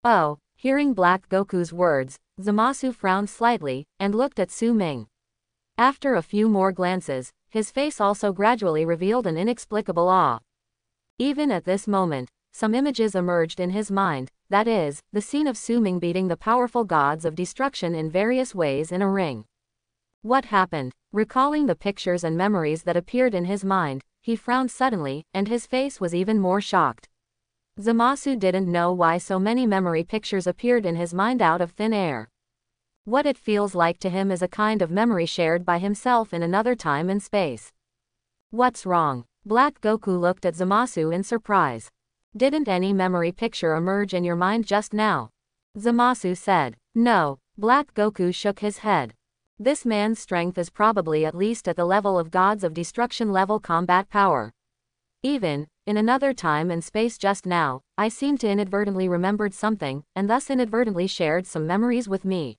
Oh, hearing Black Goku's words, Zamasu frowned slightly, and looked at Su Ming. After a few more glances, his face also gradually revealed an inexplicable awe. Even at this moment, some images emerged in his mind, that is, the scene of Su Ming beating the powerful gods of destruction in various ways in a ring. What happened? Recalling the pictures and memories that appeared in his mind, he frowned suddenly, and his face was even more shocked. Zamasu didn't know why so many memory pictures appeared in his mind out of thin air. What it feels like to him is a kind of memory shared by himself in another time and space. What's wrong? Black Goku looked at Zamasu in surprise. Didn't any memory picture emerge in your mind just now? Zamasu said. No. Black Goku shook his head. This man's strength is probably at least at the level of gods of destruction level combat power. Even, in another time and space just now, I seem to inadvertently remembered something, and thus inadvertently shared some memories with me.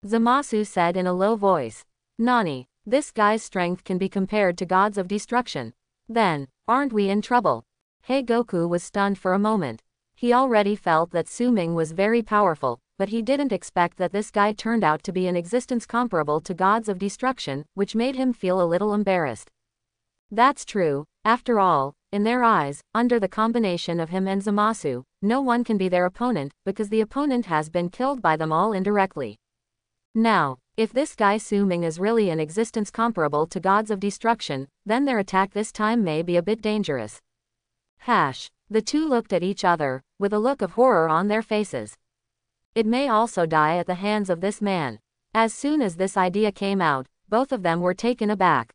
Zamasu said in a low voice. Nani, this guy's strength can be compared to gods of destruction. Then, aren't we in trouble? Hey Goku was stunned for a moment. He already felt that Su Ming was very powerful, but he didn't expect that this guy turned out to be an existence comparable to gods of destruction, which made him feel a little embarrassed. That's true, after all, in their eyes, under the combination of him and Zamasu, no one can be their opponent, because the opponent has been killed by them all indirectly. Now, if this guy Su Ming is really an existence comparable to gods of destruction, then their attack this time may be a bit dangerous. The two looked at each other, with a look of horror on their faces. It may also die at the hands of this man. As soon as this idea came out, both of them were taken aback.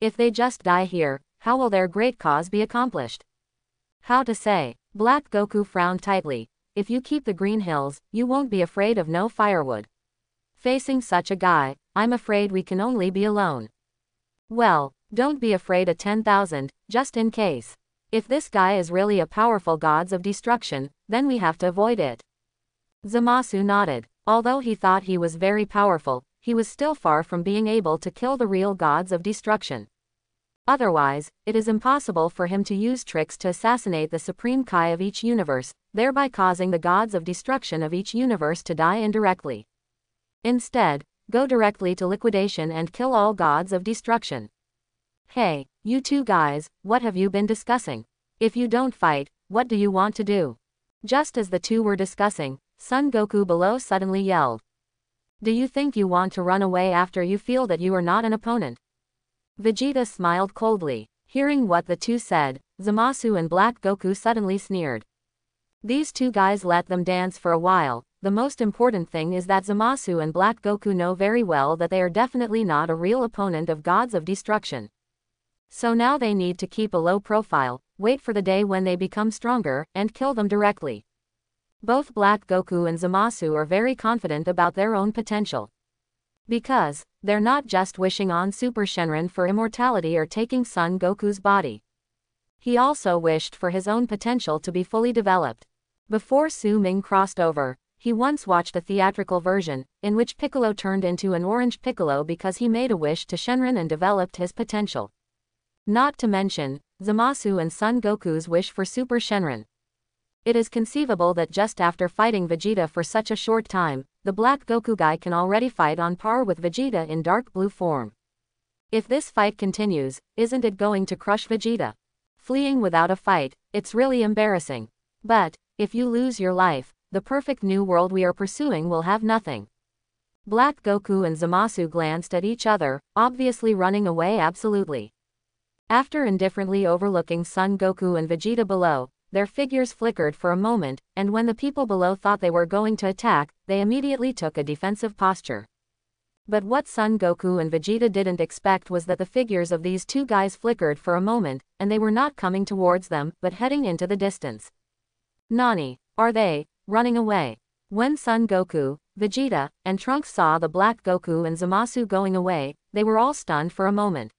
If they just die here, how will their great cause be accomplished? How to say? Black Goku frowned tightly. If you keep the Green Hills, you won't be afraid of no firewood. Facing such a guy, I'm afraid we can only be alone. Well, don't be afraid of 10,000, just in case. If this guy is really a powerful gods of destruction, then we have to avoid it. Zamasu nodded. Although he thought he was very powerful, he was still far from being able to kill the real gods of destruction. Otherwise, it is impossible for him to use tricks to assassinate the Supreme Kai of each universe, thereby causing the gods of destruction of each universe to die indirectly. Instead, go directly to liquidation and kill all gods of destruction. Hey, you two guys, what have you been discussing? If you don't fight, what do you want to do? Just as the two were discussing, Son Goku below suddenly yelled. Do you think you want to run away after you feel that you are not an opponent? Vegeta smiled coldly. Hearing what the two said, Zamasu and Black Goku suddenly sneered. These two guys let them dance for a while. The most important thing is that Zamasu and Black Goku know very well that they are definitely not a real opponent of gods of destruction. So now they need to keep a low profile, wait for the day when they become stronger, and kill them directly. Both Black Goku and Zamasu are very confident about their own potential. Because, they're not just wishing on Super Shenron for immortality or taking Son Goku's body. He also wished for his own potential to be fully developed. Before Su Ming crossed over, he once watched a theatrical version, in which Piccolo turned into an orange Piccolo because he made a wish to Shenron and developed his potential. Not to mention, Zamasu and Son Goku's wish for Super Shenron. It is conceivable that just after fighting Vegeta for such a short time, the Black Goku guy can already fight on par with Vegeta in dark blue form. If this fight continues, isn't it going to crush Vegeta? Fleeing without a fight, it's really embarrassing. But, if you lose your life, the perfect new world we are pursuing will have nothing. Black Goku and Zamasu glanced at each other, obviously running away absolutely. After indifferently overlooking Son Goku and Vegeta below, their figures flickered for a moment, and when the people below thought they were going to attack, they immediately took a defensive posture. But what Son Goku and Vegeta didn't expect was that the figures of these two guys flickered for a moment, and they were not coming towards them, but heading into the distance. Nani, are they running away? When Son Goku, Vegeta, and Trunks saw the Black Goku and Zamasu going away, they were all stunned for a moment.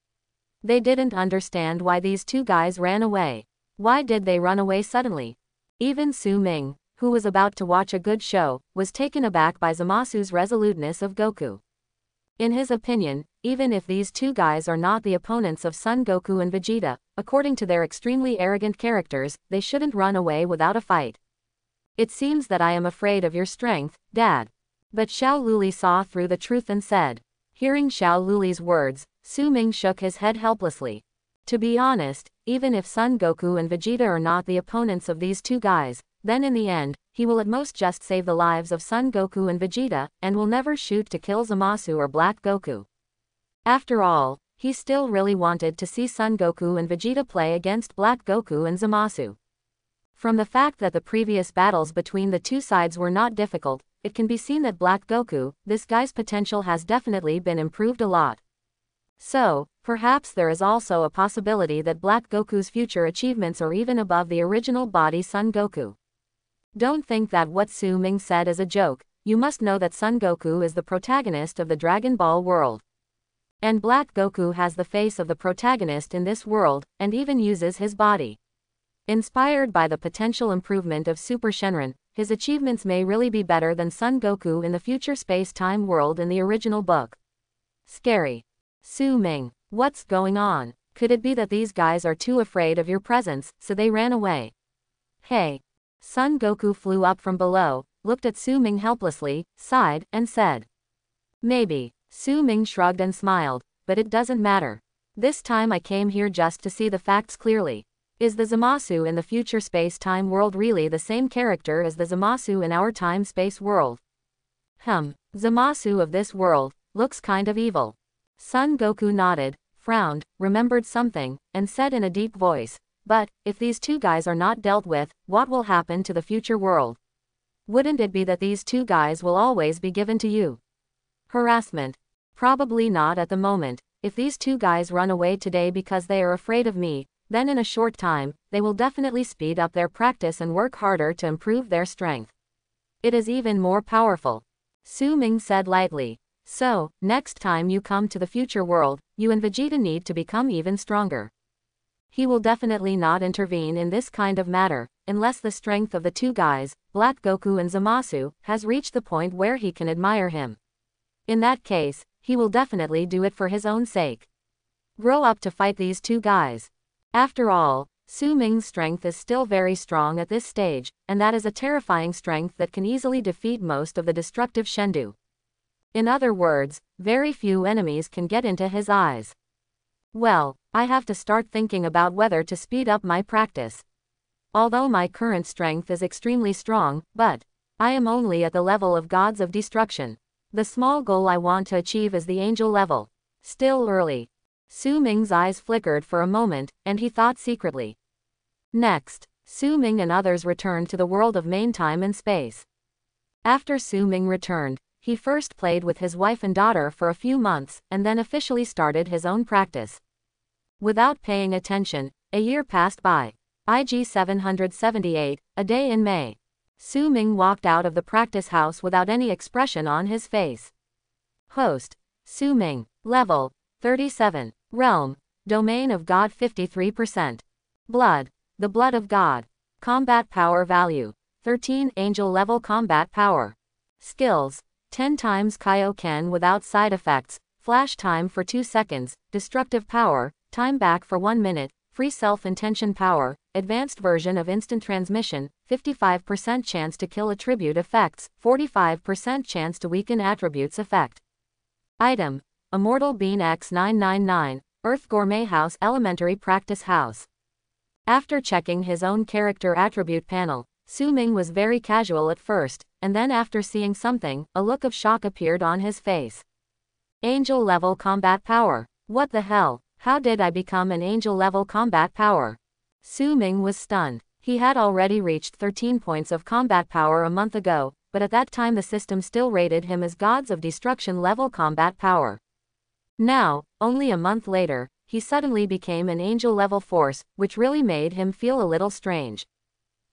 They didn't understand why these two guys ran away. Why did they run away suddenly? Even Su Ming, who was about to watch a good show, was taken aback by Zamasu's resoluteness of Goku. In his opinion, even if these two guys are not the opponents of Son Goku and Vegeta, according to their extremely arrogant characters, they shouldn't run away without a fight. It seems that I am afraid of your strength, Dad. But Xiao Luli saw through the truth and said. Hearing Xiao Luli's words, Su Ming shook his head helplessly. To be honest, even if Son Goku and Vegeta are not the opponents of these two guys, then in the end, he will at most just save the lives of Son Goku and Vegeta, and will never shoot to kill Zamasu or Black Goku. After all, he still really wanted to see Son Goku and Vegeta play against Black Goku and Zamasu. From the fact that the previous battles between the two sides were not difficult, it can be seen that Black Goku, this guy's potential has definitely been improved a lot. So, perhaps there is also a possibility that Black Goku's future achievements are even above the original body Son Goku. Don't think that what Su Ming said is a joke, you must know that Son Goku is the protagonist of the Dragon Ball world. And Black Goku has the face of the protagonist in this world, and even uses his body. Inspired by the potential improvement of Super Shenron, his achievements may really be better than Son Goku in the future space-time world in the original book. Scary. Su Ming, what's going on? Could it be that these guys are too afraid of your presence, so they ran away? Hey. Son Goku flew up from below, looked at Su Ming helplessly, sighed, and said. Maybe. Su Ming shrugged and smiled, but it doesn't matter. This time I came here just to see the facts clearly. Is the Zamasu in the future space-time world really the same character as the Zamasu in our time-space world? Zamasu of this world looks kind of evil. Son Goku nodded, frowned, remembered something, and said in a deep voice, but, if these two guys are not dealt with, what will happen to the future world? Wouldn't it be that these two guys will always be given to you? Harassment. Probably not at the moment. If these two guys run away today because they are afraid of me, then in a short time, they will definitely speed up their practice and work harder to improve their strength. It is even more powerful. Su Ming said lightly. So, next time you come to the future world, you and Vegeta need to become even stronger. He will definitely not intervene in this kind of matter, unless the strength of the two guys, Black Goku and Zamasu, has reached the point where he can admire him. In that case, he will definitely do it for his own sake. Grow up to fight these two guys. After all, Su Ming's strength is still very strong at this stage, and that is a terrifying strength that can easily defeat most of the destructive Shendu. In other words, very few enemies can get into his eyes. Well, I have to start thinking about whether to speed up my practice. Although my current strength is extremely strong, but I am only at the level of gods of destruction. The small goal I want to achieve is the angel level. Still early. Su Ming's eyes flickered for a moment, and he thought secretly. Next, Su Ming and others returned to the world of main time and space. After Su Ming returned, he first played with his wife and daughter for a few months, and then officially started his own practice. Without paying attention, a year passed by. IG 778, a day in May. Su Ming walked out of the practice house without any expression on his face. Host. Su Ming. Level. 37. Realm. Domain of God 53%. Blood. The blood of God. Combat power value. 13 angel level combat power. Skills. 10 times Kaioken without side effects, flash time for 2 seconds, destructive power, time back for 1 minute, free self-intention power, advanced version of instant transmission, 55% chance to kill attribute effects, 45% chance to weaken attributes effect. Item: Immortal Bean X999, Earth Gourmet House Elementary Practice House. After checking his own character attribute panel, Su Ming was very casual at first, and then after seeing something, a look of shock appeared on his face. Angel level combat power. What the hell? How did I become an angel level combat power? Su Ming was stunned. He had already reached 13 points of combat power a month ago, but at that time the system still rated him as Gods of Destruction level combat power. Now, only a month later, he suddenly became an angel level force, which really made him feel a little strange.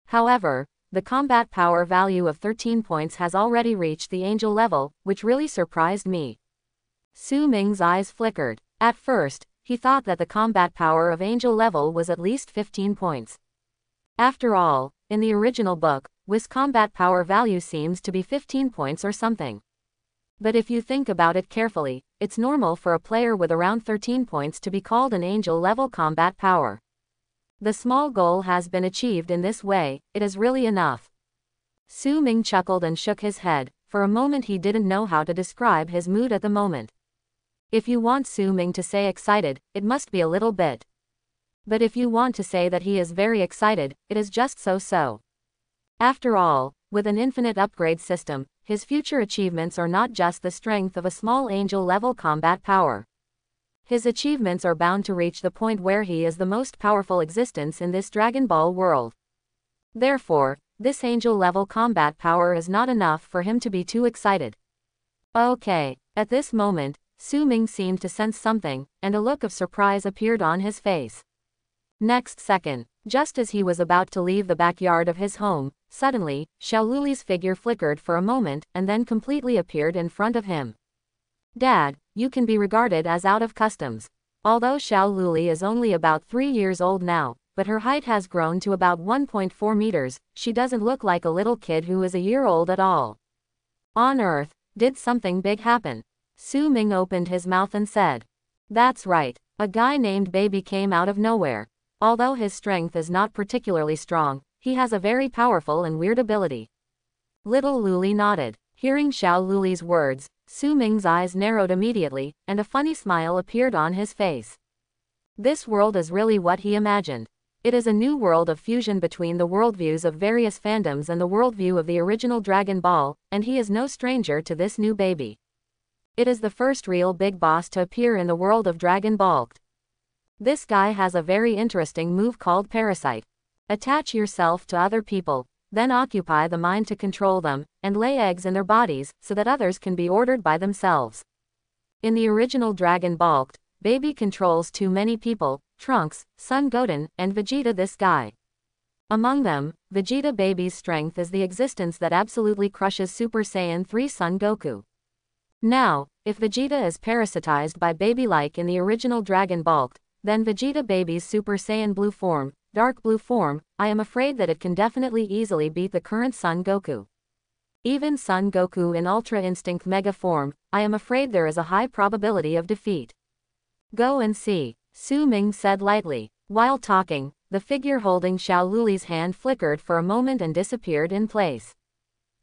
However, the combat power value of 13 points has already reached the angel level, which really surprised me. Su Ming's eyes flickered. At first, he thought that the combat power of angel level was at least 15 points. After all, in the original book, Whis combat power value seems to be 15 points or something. But if you think about it carefully, it's normal for a player with around 13 points to be called an angel level combat power. The small goal has been achieved in this way, it is really enough. Su Ming chuckled and shook his head. For a moment he didn't know how to describe his mood at the moment. If you want Su Ming to say excited, it must be a little bit. But if you want to say that he is very excited, it is just so. After all, with an infinite upgrade system, his future achievements are not just the strength of a small angel level combat power. His achievements are bound to reach the point where he is the most powerful existence in this Dragon Ball world. Therefore, this angel level combat power is not enough for him to be too excited. Okay. At this moment, Su Ming seemed to sense something, and a look of surprise appeared on his face. Next second, just as he was about to leave the backyard of his home, suddenly, Xiao Luli's figure flickered for a moment and then completely appeared in front of him. Dad, you can be regarded as out of customs. Although Xiao Luli is only about 3 years old now, but her height has grown to about 1.4 meters, she doesn't look like a little kid who is a year old at all. On Earth, did something big happen? Su Ming opened his mouth and said. That's right, a guy named Baby came out of nowhere. Although his strength is not particularly strong, he has a very powerful and weird ability. Little Luli nodded. Hearing Xiao Luli's words, Su Ming's eyes narrowed immediately, and a funny smile appeared on his face. This world is really what he imagined. It is a new world of fusion between the worldviews of various fandoms and the worldview of the original Dragon Ball, and he is no stranger to this new baby. It is the first real big boss to appear in the world of Dragon Ball. This guy has a very interesting move called Parasite. Attach yourself to other people, then occupy the mind to control them, and lay eggs in their bodies, so that others can be ordered by themselves. In the original Dragon Ball, Baby controls too many people, Trunks, Son Goten, and Vegeta. This guy. Among them, Vegeta Baby's strength is the existence that absolutely crushes Super Saiyan 3 Son Goku. Now, if Vegeta is parasitized by Baby like in the original Dragon Ball, then Vegeta Baby's Super Saiyan Blue form, Dark Blue form, I am afraid that it can definitely easily beat the current Son Goku. Even Son Goku in Ultra Instinct Mega form, I am afraid there is a high probability of defeat. Go and see, Su Ming said lightly. While talking, the figure holding Xiao Luli's hand flickered for a moment and disappeared in place.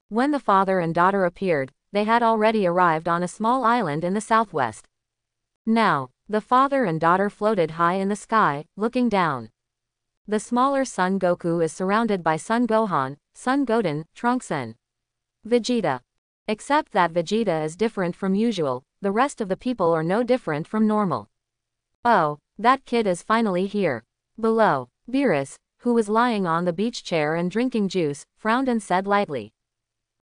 When the father and daughter appeared, they had already arrived on a small island in the southwest. Now, the father and daughter floated high in the sky, looking down. The smaller Son Goku is surrounded by Son Gohan, Son Goten, Trunks and Vegeta. Except that Vegeta is different from usual, the rest of the people are no different from normal. Oh, that kid is finally here. Below, Beerus, who was lying on the beach chair and drinking juice, frowned and said lightly.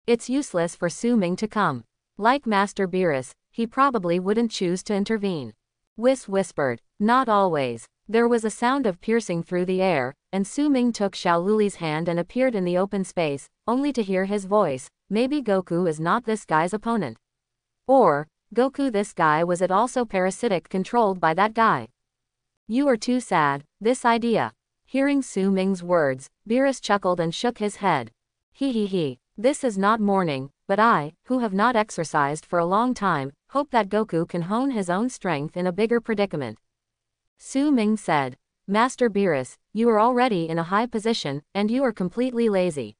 It's useless for Su Ming to come. Like Master Beerus, he probably wouldn't choose to intervene. Whis whispered, not always. There was a sound of piercing through the air, and Su Ming took Xiao Luli's hand and appeared in the open space, only to hear his voice, maybe Goku is not this guy's opponent. Or, Goku this guy was it also parasitic controlled by that guy. You are too sad, this idea. Hearing Su Ming's words, Beerus chuckled and shook his head. He. This is not mourning, but I, who have not exercised for a long time, hope that Goku can hone his own strength in a bigger predicament. Su Ming said. Master Beerus, you are already in a high position, and you are completely lazy.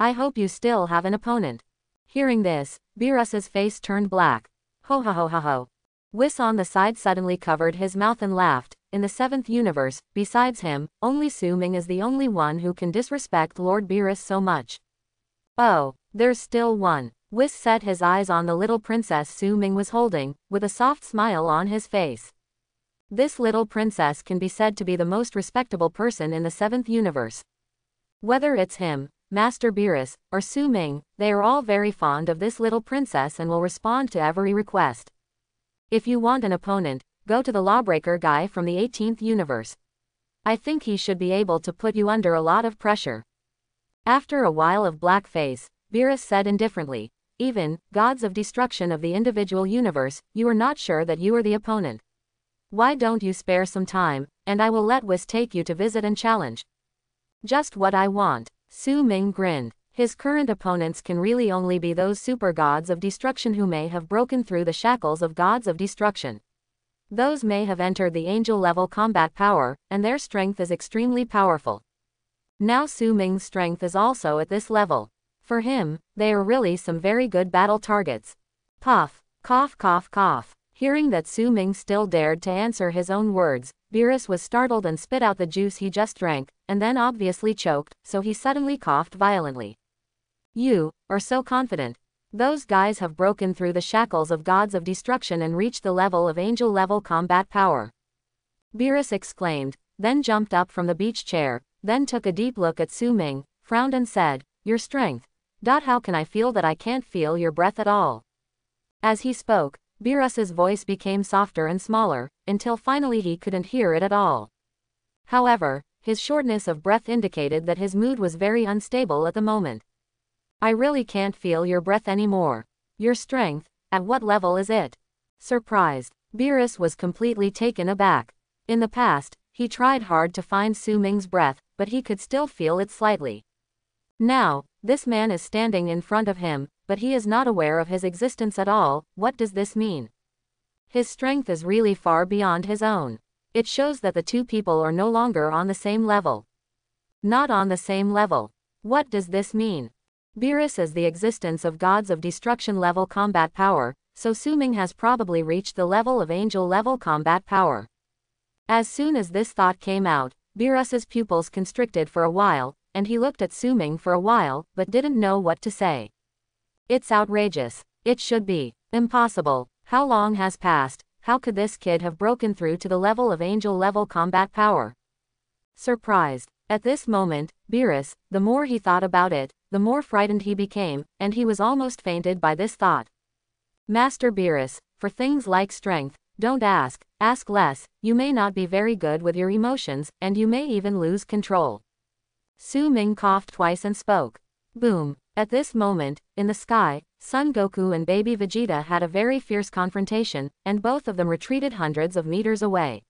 I hope you still have an opponent. Hearing this, Beerus's face turned black. Ho ho ho ho ho. Whis on the side suddenly covered his mouth and laughed. In the 7th universe, besides him, only Su Ming is the only one who can disrespect Lord Beerus so much. Oh, there's still one. Whis set his eyes on the little princess Su Ming was holding, with a soft smile on his face. This little princess can be said to be the most respectable person in the 7th universe. Whether it's him, Master Beerus, or Su Ming, they are all very fond of this little princess and will respond to every request. If you want an opponent, go to the lawbreaker guy from the 18th universe. I think he should be able to put you under a lot of pressure. After a while of black face, Beerus said indifferently, even, gods of destruction of the individual universe, you are not sure that you are the opponent. Why don't you spare some time, and I will let Whis take you to visit and challenge. Just what I want. Su Ming grinned. His current opponents can really only be those super gods of destruction who may have broken through the shackles of gods of destruction. Those may have entered the angel level combat power, and their strength is extremely powerful. Now Su Ming's strength is also at this level. For him, they are really some very good battle targets. Puff, cough cough cough. Hearing that Su Ming still dared to answer his own words, Beerus was startled and spit out the juice he just drank, and then obviously choked, so he suddenly coughed violently. You are so confident. Those guys have broken through the shackles of gods of destruction and reached the level of angel-level combat power. Beerus exclaimed, then jumped up from the beach chair, then took a deep look at Su Ming, frowned and said, your strength. How can I feel that I can't feel your breath at all? As he spoke, Beerus's voice became softer and smaller, until finally he couldn't hear it at all. However, his shortness of breath indicated that his mood was very unstable at the moment. I really can't feel your breath anymore. Your strength, at what level is it? Surprised, Beerus was completely taken aback. In the past, he tried hard to find Su Ming's breath, but he could still feel it slightly. Now, this man is standing in front of him, but he is not aware of his existence at all. What does this mean? His strength is really far beyond his own. It shows that the two people are no longer on the same level. Not on the same level. What does this mean? Beerus is the existence of gods of destruction level combat power, so Su Ming has probably reached the level of angel level combat power. As soon as this thought came out, Beerus's pupils constricted for a while, and he looked at Su Ming for a while, but didn't know what to say. It's outrageous. It should be impossible. How long has passed? How could this kid have broken through to the level of angel level combat power? Surprised. At this moment, Beerus, the more he thought about it, the more frightened he became, and he was almost fainted by this thought. Master Beerus, for things like strength, don't ask less. You may not be very good with your emotions, and you may even lose control. Su Ming coughed twice and spoke. Boom. At this moment, in the sky, Son Goku and Baby Vegeta had a very fierce confrontation, and both of them retreated hundreds of meters away.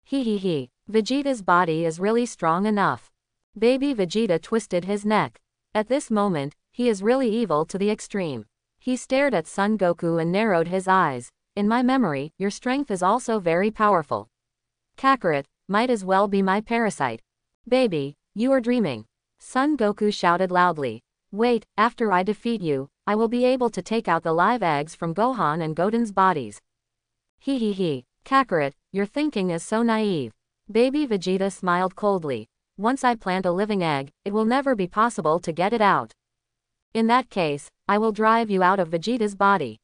He. Vegeta's body is really strong enough. Baby Vegeta twisted his neck. At this moment, he is really evil to the extreme. He stared at Son Goku and narrowed his eyes. In my memory, your strength is also very powerful. Kakarot, might as well be my parasite. Baby, you are dreaming. Son Goku shouted loudly. Wait, after I defeat you, I will be able to take out the live eggs from Gohan and Goten's bodies. He. Kakarot, your thinking is so naive. Baby Vegeta smiled coldly. Once I plant a living egg, it will never be possible to get it out. In that case, I will drive you out of Vegeta's body.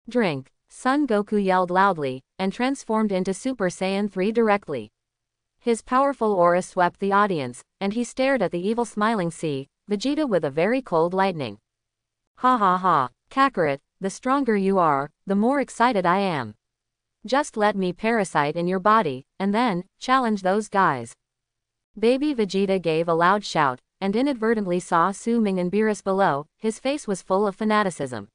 Drink. Son Goku yelled loudly, and transformed into Super Saiyan 3 directly. His powerful aura swept the audience, and he stared at the evil smiling Vegeta with a very cold lightning. Ha. Kakarot, the stronger you are, the more excited I am. Just let me parasite in your body, and then, challenge those guys. Baby Vegeta gave a loud shout, and inadvertently saw Su Ming and Beerus below. His face was full of fanaticism.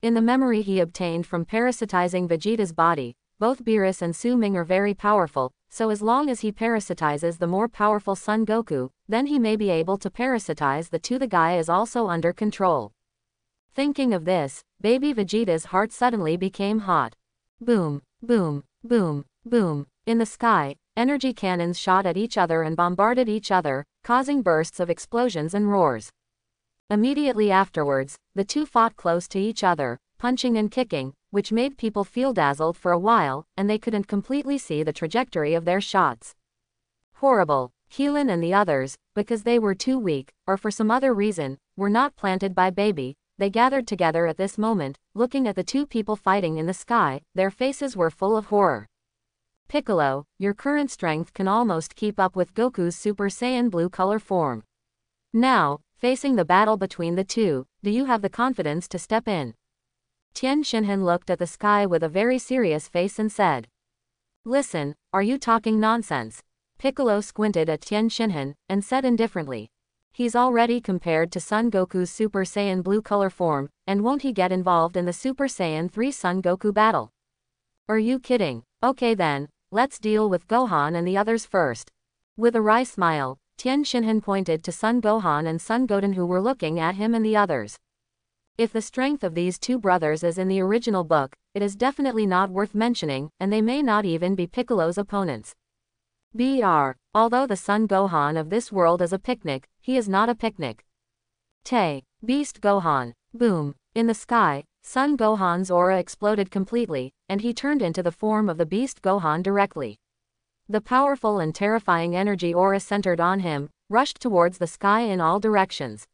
In the memory he obtained from parasitizing Vegeta's body, both Beerus and Su Ming are very powerful, so as long as he parasitizes the more powerful Son Goku, then he may be able to parasitize the two. The guy is also under control. Thinking of this, Baby Vegeta's heart suddenly became hot. Boom. In the sky, energy cannons shot at each other and bombarded each other, causing bursts of explosions and roars. Immediately afterwards, the two fought close to each other, punching and kicking, which made people feel dazzled for a while, and they couldn't completely see the trajectory of their shots. Horrible. Keelan and the others, because they were too weak, or for some other reason, were not planted by Baby. They gathered together at this moment, looking at the two people fighting in the sky. Their faces were full of horror. Piccolo, your current strength can almost keep up with Goku's Super Saiyan blue color form. Now, facing the battle between the two, do you have the confidence to step in? Tien Shinhan looked at the sky with a very serious face and said, "Listen, are you talking nonsense?" Piccolo squinted at Tien Shinhan, and said indifferently, "He's already compared to Son Goku's Super Saiyan blue color form, and won't he get involved in the Super Saiyan 3 Son Goku battle? Are you kidding? Okay then, let's deal with Gohan and the others first." With a wry smile, Tien Shinhan pointed to Son Gohan and Son Goten, who were looking at him and the others. If the strength of these two brothers is in the original book, it is definitely not worth mentioning, and they may not even be Piccolo's opponents. Although the Son Gohan of this world is a picnic, he is not a picnic. Beast Gohan. Boom. In the sky, Son Gohan's aura exploded completely, and he turned into the form of the Beast Gohan directly. The powerful and terrifying energy aura centered on him, rushed towards the sky in all directions.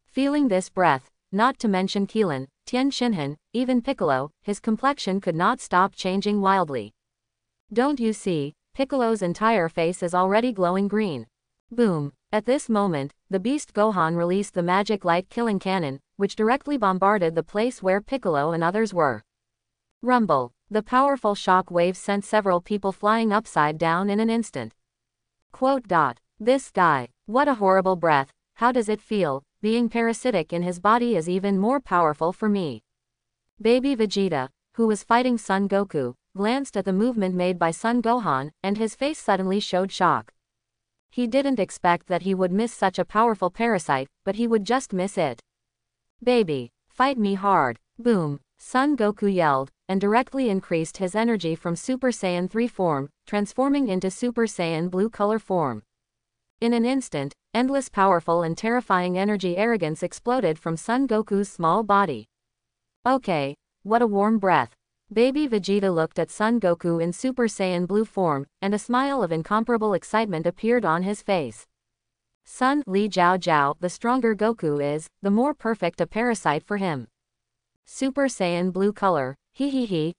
Feeling this breath, not to mention Keelan, Tien Shinhan, even Piccolo, his complexion could not stop changing wildly. Don't you see? Piccolo's entire face is already glowing green. Boom. At this moment, the Beast Gohan released the magic light killing cannon, which directly bombarded the place where Piccolo and others were. Rumble. The powerful shock wave sent several people flying upside down in an instant. This guy. What a horrible breath. How does it feel? Being parasitic in his body is even more powerful for me. Baby Vegeta, who was fighting Son Goku, glanced at the movement made by Son Gohan, and his face suddenly showed shock. He didn't expect that he would miss such a powerful parasite, but he would just miss it. Baby, fight me hard. Boom. Son Goku yelled, and directly increased his energy from Super Saiyan 3 form, transforming into Super Saiyan blue color form. In an instant, endless powerful and terrifying energy arrogance exploded from Son Goku's small body. Okay, what a warm breath. Baby Vegeta looked at Son Goku in Super Saiyan blue form, and a smile of incomparable excitement appeared on his face. Son Li Jiao Jiao, the stronger Goku is, the more perfect a parasite for him. Super Saiyan blue color,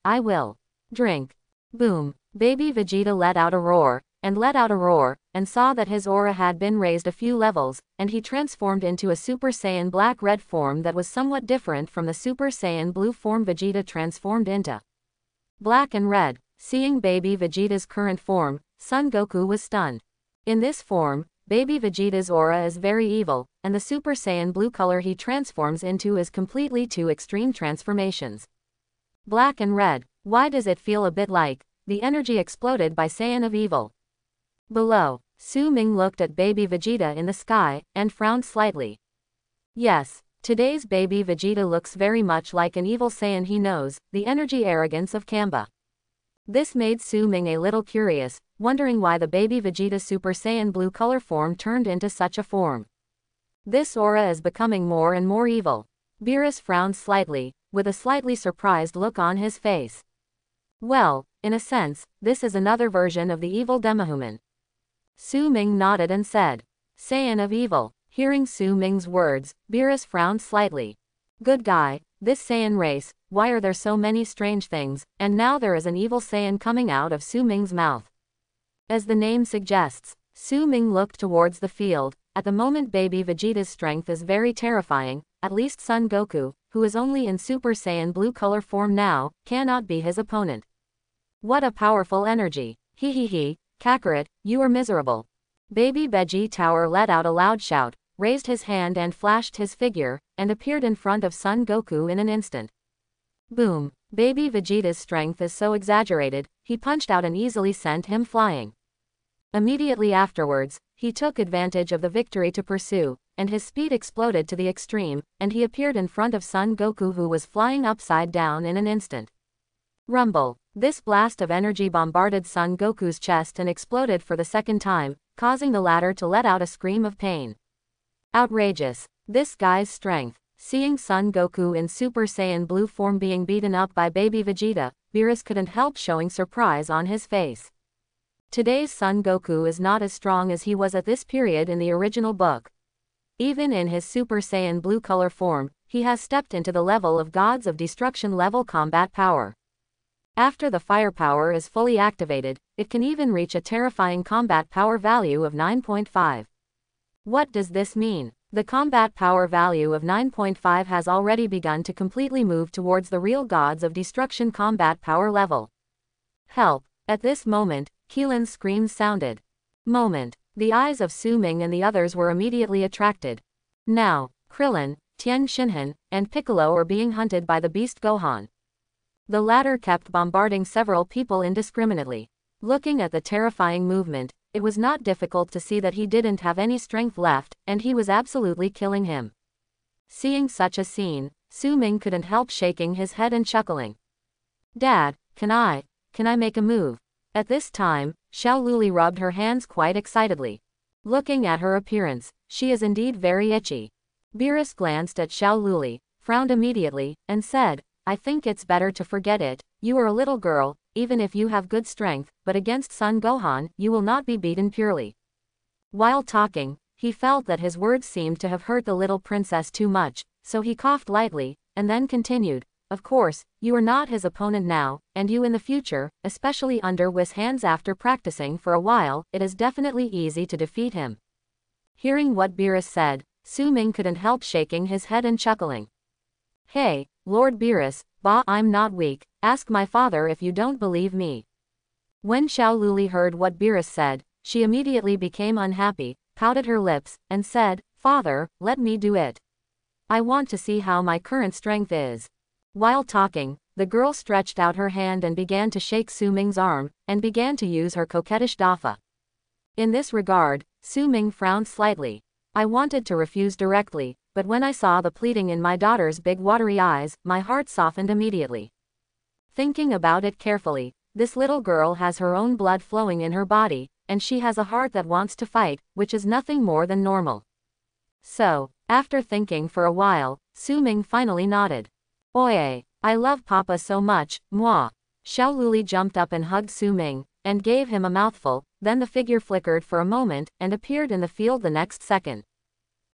I will. Drink. Boom. Baby Vegeta let out a roar, and saw that his aura had been raised a few levels, and he transformed into a Super Saiyan black-red form that was somewhat different from the Super Saiyan blue form Vegeta transformed into. Black and red. Seeing Baby Vegeta's current form, Son Goku was stunned. In this form, Baby Vegeta's aura is very evil, and the Super Saiyan blue color he transforms into is completely two extreme transformations. Black and red. Why does it feel a bit like the energy exploded by Saiyan of evil? Below, Su Ming looked at Baby Vegeta in the sky, and frowned slightly. Yes, today's Baby Vegeta looks very much like an evil Saiyan. He knows the energy arrogance of Kamba. This made Su Ming a little curious, wondering why the Baby Vegeta Super Saiyan blue color form turned into such a form. This aura is becoming more and more evil. Beerus frowned slightly, with a slightly surprised look on his face. Well, in a sense, this is another version of the evil Demihuman. Su Ming nodded and said, Saiyan of evil. Hearing Su Ming's words, Beerus frowned slightly. Good guy, this Saiyan race, why are there so many strange things, and now there is an evil Saiyan coming out of Su Ming's mouth. As the name suggests, Su Ming looked towards the field. At the moment Baby Vegeta's strength is very terrifying, at least Son Goku, who is only in Super Saiyan blue color form now, cannot be his opponent. What a powerful energy. Kakarot, you are miserable. Baby Veggie Tower let out a loud shout, raised his hand and flashed his figure, and appeared in front of Son Goku in an instant. Boom. Baby Vegeta's strength is so exaggerated, he punched out and easily sent him flying. Immediately afterwards, he took advantage of the victory to pursue, and his speed exploded to the extreme, and he appeared in front of Son Goku, who was flying upside down in an instant. Rumble. This blast of energy bombarded Son Goku's chest and exploded for the second time, causing the latter to let out a scream of pain. Outrageous. This guy's strength. Seeing Son Goku in Super Saiyan Blue form being beaten up by baby Vegeta, Beerus couldn't help showing surprise on his face. Today's Son Goku is not as strong as he was at this period in the original book. Even in his Super Saiyan Blue color form, he has stepped into the level of Gods of Destruction level combat power. After the firepower is fully activated, it can even reach a terrifying combat power value of 9.5. What does this mean? The combat power value of 9.5 has already begun to completely move towards the real Gods of Destruction combat power level. Help! At this moment, Keelan's screams sounded. The eyes of Su Ming and the others were immediately attracted. Now, Krillin, Tien Shinhan, and Piccolo are being hunted by the Beast Gohan. The latter kept bombarding several people indiscriminately. Looking at the terrifying movement, it was not difficult to see that he didn't have any strength left, and he was absolutely killing him. Seeing such a scene, Su Ming couldn't help shaking his head and chuckling. Dad, can I make a move? At this time, Xiao Luli rubbed her hands quite excitedly. Looking at her appearance, she is indeed very itchy. Beerus glanced at Xiao Luli, frowned immediately, and said, I think it's better to forget it. You are a little girl, even if you have good strength, but against Son Gohan, you will not be beaten purely. While talking, he felt that his words seemed to have hurt the little princess too much, so he coughed lightly, and then continued, of course, you are not his opponent now, and you in the future, especially under Whis hands after practicing for a while, it is definitely easy to defeat him. Hearing what Beerus said, Su Ming couldn't help shaking his head and chuckling. Hey, Lord Beerus, I'm not weak, ask my father if you don't believe me. When Xiao Luli heard what Beerus said, she immediately became unhappy, pouted her lips, and said, Father, let me do it. I want to see how my current strength is. While talking, the girl stretched out her hand and began to shake Su Ming's arm, and began to use her coquettish dafa. In this regard, Su Ming frowned slightly. I wanted to refuse directly, but when I saw the pleading in my daughter's big watery eyes, my heart softened immediately. Thinking about it carefully, this little girl has her own blood flowing in her body, and she has a heart that wants to fight, which is nothing more than normal. So, after thinking for a while, Su Ming finally nodded. Oye, I love Papa so much, moi. Xiao Luli jumped up and hugged Su Ming, and gave him a mouthful, then the figure flickered for a moment, and appeared in the field the next second.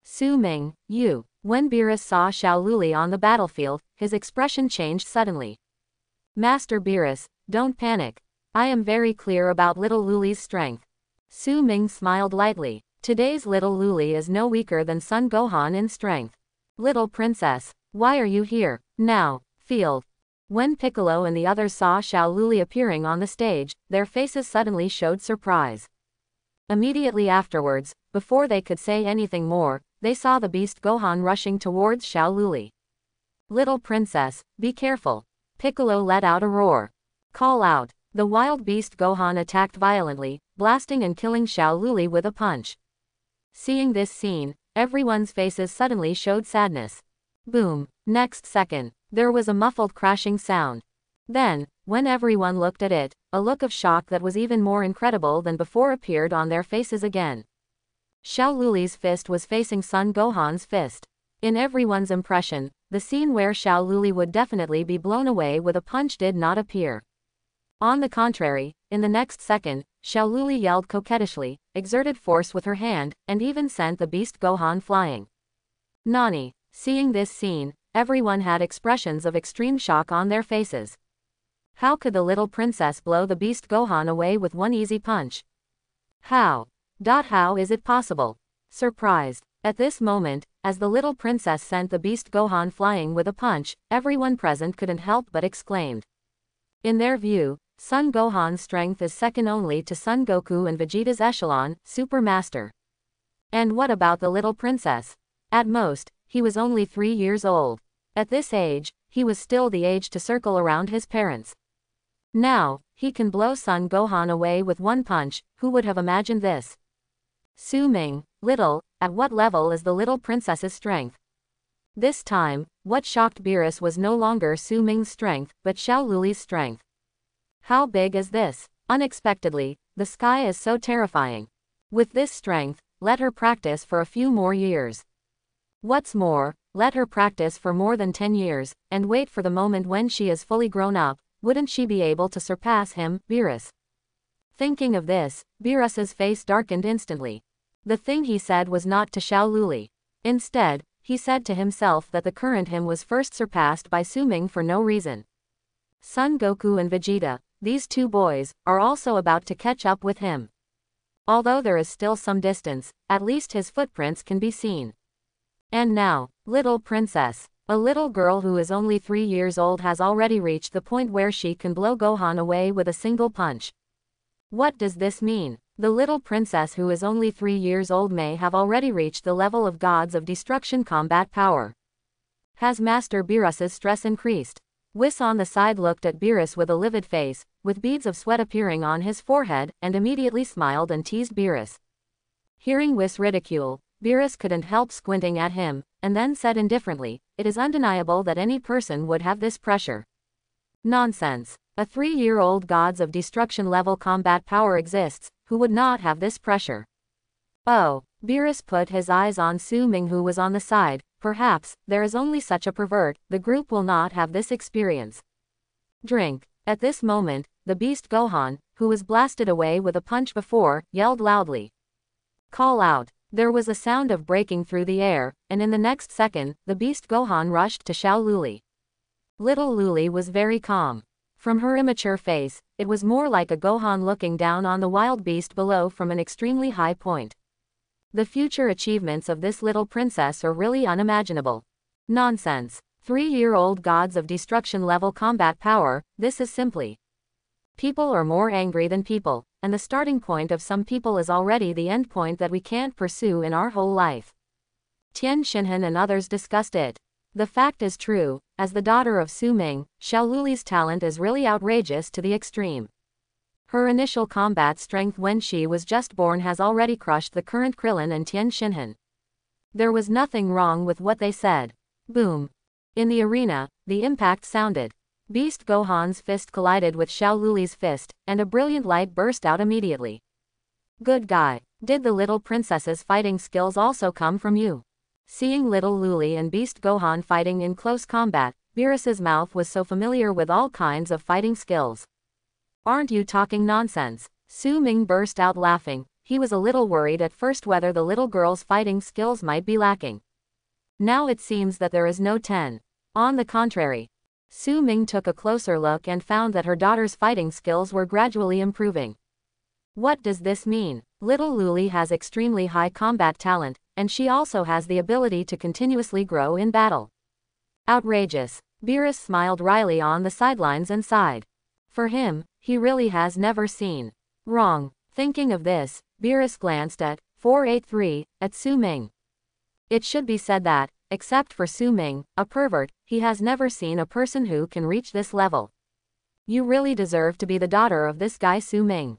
Su Ming, you. When Beerus saw Xiao Luli on the battlefield, his expression changed suddenly. Master Beerus, don't panic. I am very clear about little Luli's strength. Su Ming smiled lightly. Today's little Luli is no weaker than Son Gohan in strength. Little princess, why are you here? Now, field. When Piccolo and the others saw Xiao Luli appearing on the stage, their faces suddenly showed surprise. Immediately afterwards, before they could say anything more, they saw the Beast Gohan rushing towards Xiao Luli. Little princess, be careful. Piccolo let out a roar. Call out. The wild Beast Gohan attacked violently, blasting and killing Xiao Luli with a punch. Seeing this scene, everyone's faces suddenly showed sadness. Boom. Next second, there was a muffled crashing sound. Then, when everyone looked at it, a look of shock that was even more incredible than before appeared on their faces again. Xiao Luli's fist was facing Son Gohan's fist. In everyone's impression, the scene where Xiao Luli would definitely be blown away with a punch did not appear. On the contrary, in the next second, Xiao Luli yelled coquettishly, exerted force with her hand, and even sent the Beast Gohan flying. Nani. Seeing this scene, everyone had expressions of extreme shock on their faces. How could the little princess blow the Beast Gohan away with one easy punch? How is it possible? Surprised. At this moment, as the little princess sent the Beast Gohan flying with a punch, everyone present couldn't help but exclaimed. In their view, Son Gohan's strength is second only to Son Goku and Vegeta's echelon, Super Master. And what about the little princess? At most, he was only 3 years old. At this age, he was still the age to circle around his parents. Now, he can blow Son Gohan away with one punch. Who would have imagined this? Su Ming, little, at what level is the little princess's strength? This time, what shocked Beerus was no longer Su Ming's strength, but Xiao Luli's strength. How big is this? Unexpectedly, the sky is so terrifying. With this strength, let her practice for a few more years. What's more, let her practice for more than 10 years, and wait for the moment when she is fully grown up. Wouldn't she be able to surpass him, Beerus? Thinking of this, Beerus's face darkened instantly. The thing he said was not to Xiao Luli. Instead, he said to himself that the current him was first surpassed by Su Ming for no reason. Son Goku and Vegeta, these two boys, are also about to catch up with him. Although there is still some distance, at least his footprints can be seen. And now, little princess, a little girl who is only 3 years old has already reached the point where she can blow Gohan away with a single punch. What does this mean? The little princess who is only 3 years old may have already reached the level of gods of destruction combat power. Has Master Beerus's stress increased? Whis on the side looked at Beerus with a livid face, with beads of sweat appearing on his forehead, and immediately smiled and teased Beerus. Hearing Whis ridicule, Beerus couldn't help squinting at him, and then said indifferently, "It is undeniable that any person would have this pressure." Nonsense. A 3-year-old gods of destruction level combat power exists, who would not have this pressure. Oh, Beerus put his eyes on Su Ming who was on the side. Perhaps, there is only such a pervert, the group will not have this experience. Drink. At this moment, the beast Gohan, who was blasted away with a punch before, yelled loudly. Call out. There was a sound of breaking through the air, and in the next second, the beast Gohan rushed to Xiao Luli. Little Luli was very calm. From her immature face, it was more like a Gohan looking down on the wild beast below from an extremely high point. The future achievements of this little princess are really unimaginable. Nonsense. 3-year-old gods of destruction level combat power, this is simply. People are more angry than people, and the starting point of some people is already the end point that we can't pursue in our whole life. Tien Shinhan and others discussed it. The fact is true, as the daughter of Su Ming, Xiao Luli's talent is really outrageous to the extreme. Her initial combat strength when she was just born has already crushed the current Krillin and Tien Shinhan. There was nothing wrong with what they said. Boom. In the arena, the impact sounded. Beast Gohan's fist collided with Xiao Luli's fist, and a brilliant light burst out immediately. Good guy. Did the little princess's fighting skills also come from you? Seeing little Luli and Beast Gohan fighting in close combat, Beerus's mouth was so familiar with all kinds of fighting skills. Aren't you talking nonsense? Su Ming burst out laughing. He was a little worried at first whether the little girl's fighting skills might be lacking. Now it seems that there is no 10. On the contrary. Su Ming took a closer look and found that her daughter's fighting skills were gradually improving. What does this mean? Little Luli has extremely high combat talent, and she also has the ability to continuously grow in battle. Outrageous. Beerus smiled wryly on the sidelines and sighed. For him, he really has never seen. Wrong. Thinking of this, Beerus glanced at 483, at Su Ming. It should be said that, except for Su Ming, a pervert, he has never seen a person who can reach this level. You really deserve to be the daughter of this guy Su Ming.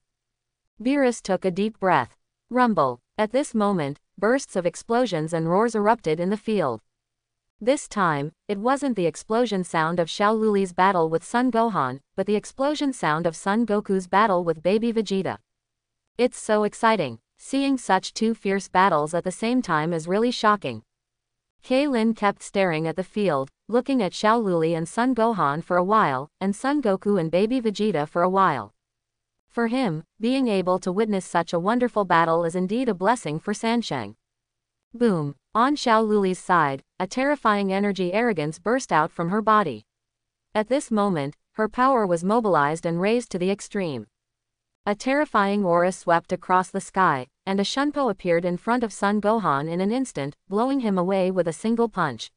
Beerus took a deep breath. Rumble. At this moment, bursts of explosions and roars erupted in the field. This time, it wasn't the explosion sound of Xiao Luli's battle with Son Gohan, but the explosion sound of Son Goku's battle with baby Vegeta. It's so exciting. Seeing such two fierce battles at the same time is really shocking. Kaylin kept staring at the field, looking at Xiao Luli and Son Gohan for a while, and Son Goku and baby Vegeta for a while. For him, being able to witness such a wonderful battle is indeed a blessing for Sansheng. Boom. On Xiao Luli's side, a terrifying energy arrogance burst out from her body. At this moment, her power was mobilized and raised to the extreme. A terrifying aura swept across the sky, and a Shunpo appeared in front of Son Gohan in an instant, blowing him away with a single punch.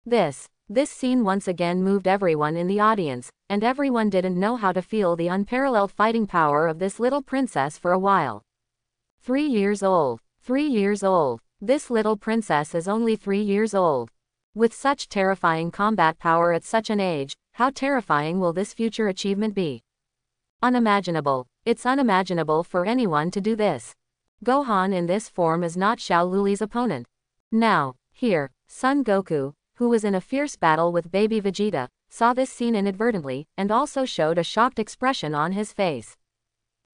This scene once again moved everyone in the audience, and everyone didn't know how to feel the unparalleled fighting power of this little princess for a while. 3 years old. 3 years old. This little princess is only 3 years old. With such terrifying combat power at such an age, how terrifying will this future achievement be? Unimaginable. It's unimaginable for anyone to do this. Gohan in this form is not Xiao Luli's opponent. Now, here, Son Goku, who was in a fierce battle with baby Vegeta, saw this scene inadvertently, and also showed a shocked expression on his face.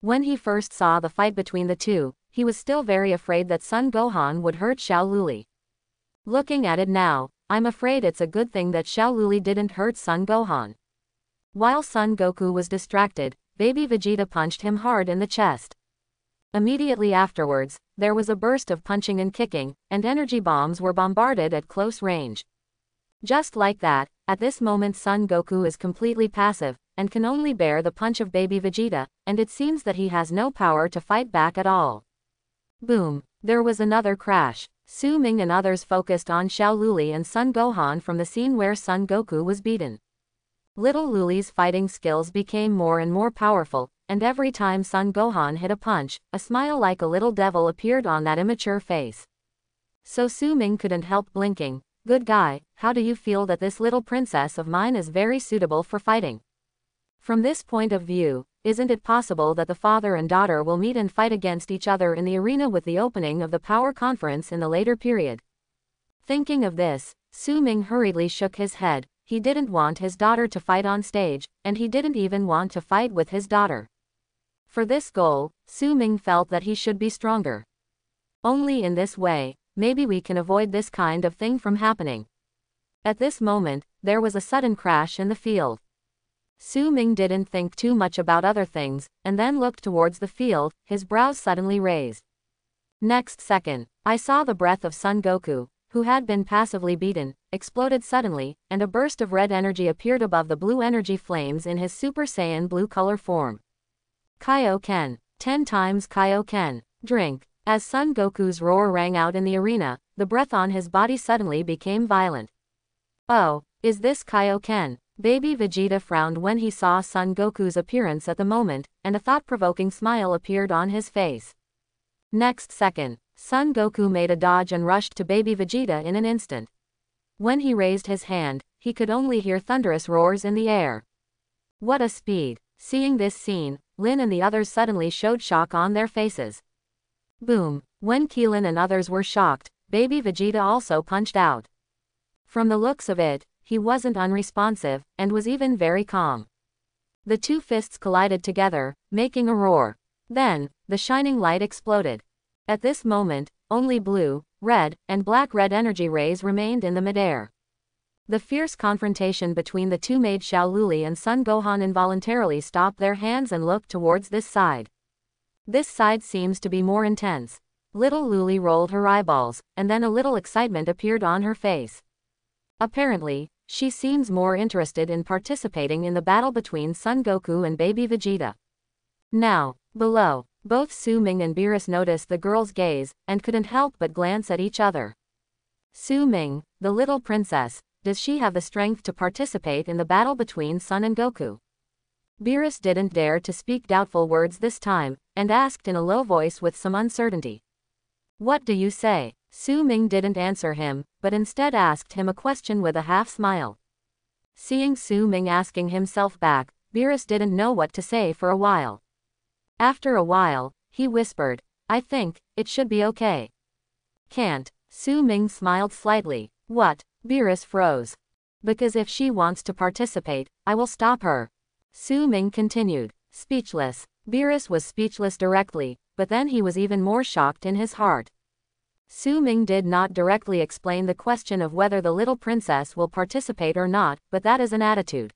When he first saw the fight between the two, he was still very afraid that Son Gohan would hurt Xiao Luli. Looking at it now, I'm afraid it's a good thing that Xiao Luli didn't hurt Son Gohan. While Son Goku was distracted, baby Vegeta punched him hard in the chest. Immediately afterwards, there was a burst of punching and kicking, and energy bombs were bombarded at close range. Just like that, at this moment Son Goku is completely passive, and can only bear the punch of baby Vegeta, and it seems that he has no power to fight back at all. Boom! There was another crash. Su Ming and others focused on Xiao Luli and Son Gohan from the scene where Son Goku was beaten. Little Luli's fighting skills became more and more powerful, and every time Son Gohan hit a punch, a smile like a little devil appeared on that immature face. So Su Ming couldn't help blinking. Good guy, how do you feel that this little princess of mine is very suitable for fighting? From this point of view, isn't it possible that the father and daughter will meet and fight against each other in the arena with the opening of the power conference in the later period? Thinking of this, Su Ming hurriedly shook his head. He didn't want his daughter to fight on stage, and he didn't even want to fight with his daughter. For this goal, Su Ming felt that he should be stronger. Only in this way, maybe we can avoid this kind of thing from happening. At this moment, there was a sudden crash in the field. Su Ming didn't think too much about other things, and then looked towards the field, his brows suddenly raised. Next second, I saw the breath of Son Goku, who had been passively beaten, exploded suddenly, and a burst of red energy appeared above the blue energy flames in his Super Saiyan blue color form. Kaioken. 10 times Kaioken. Drink. As Son Goku's roar rang out in the arena, the breath on his body suddenly became violent. Oh, is this Kaioken? Baby Vegeta frowned when he saw Son Goku's appearance at the moment, and a thought-provoking smile appeared on his face. Next second, Son Goku made a dodge and rushed to baby Vegeta in an instant. When he raised his hand, he could only hear thunderous roars in the air. What a speed! Seeing this scene, Lin and the others suddenly showed shock on their faces. Boom! When Keelan and others were shocked, baby Vegeta also punched out. From the looks of it, he wasn't unresponsive, and was even very calm. The two fists collided together, making a roar. Then, the shining light exploded. At this moment, only blue, red, and black-red energy rays remained in the midair. The fierce confrontation between the two made Xiao Luli and Son Gohan involuntarily stop their hands and look towards this side. This side seems to be more intense. Little Luli rolled her eyeballs, and then a little excitement appeared on her face. Apparently, she seems more interested in participating in the battle between Son Goku and baby Vegeta. Now, below, both Su Ming and Beerus noticed the girl's gaze, and couldn't help but glance at each other. Su Ming, the little princess, does she have the strength to participate in the battle between Son and Goku? Beerus didn't dare to speak doubtful words this time, and asked in a low voice with some uncertainty. What do you say? Su Ming didn't answer him, but instead asked him a question with a half-smile. Seeing Su Ming asking himself back, Beerus didn't know what to say for a while. After a while, he whispered, I think it should be okay. Can't. Su Ming smiled slightly. What? Beerus froze. Because if she wants to participate, I will stop her. Su Ming continued. Speechless. Beerus was speechless directly, but then he was even more shocked in his heart. Su Ming did not directly explain the question of whether the little princess will participate or not, but that is an attitude.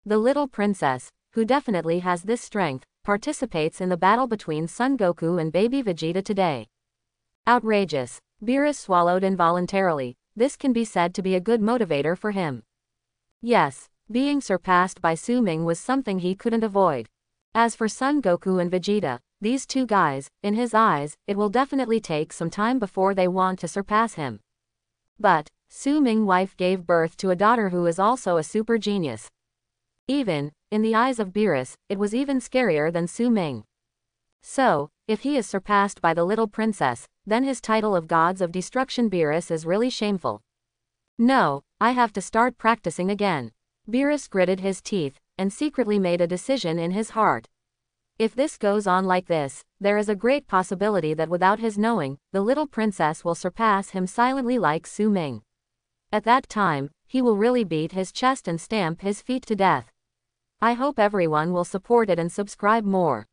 The little princess, who definitely has this strength, participates in the battle between Son Goku and baby Vegeta today. Outrageous. Beerus swallowed involuntarily. This can be said to be a good motivator for him. Yes, being surpassed by Su Ming was something he couldn't avoid. As for Son Goku and Vegeta, these two guys, in his eyes, it will definitely take some time before they want to surpass him. But, Su Ming's wife gave birth to a daughter who is also a super genius. Even, in the eyes of Beerus, it was even scarier than Su Ming. So, if he is surpassed by the little princess, then his title of Gods of Destruction Beerus is really shameful. No, I have to start practicing again. Beerus gritted his teeth, and secretly made a decision in his heart. If this goes on like this, there is a great possibility that without his knowing, the little princess will surpass him silently like Su Ming. At that time, he will really beat his chest and stamp his feet to death. I hope everyone will support it and subscribe more.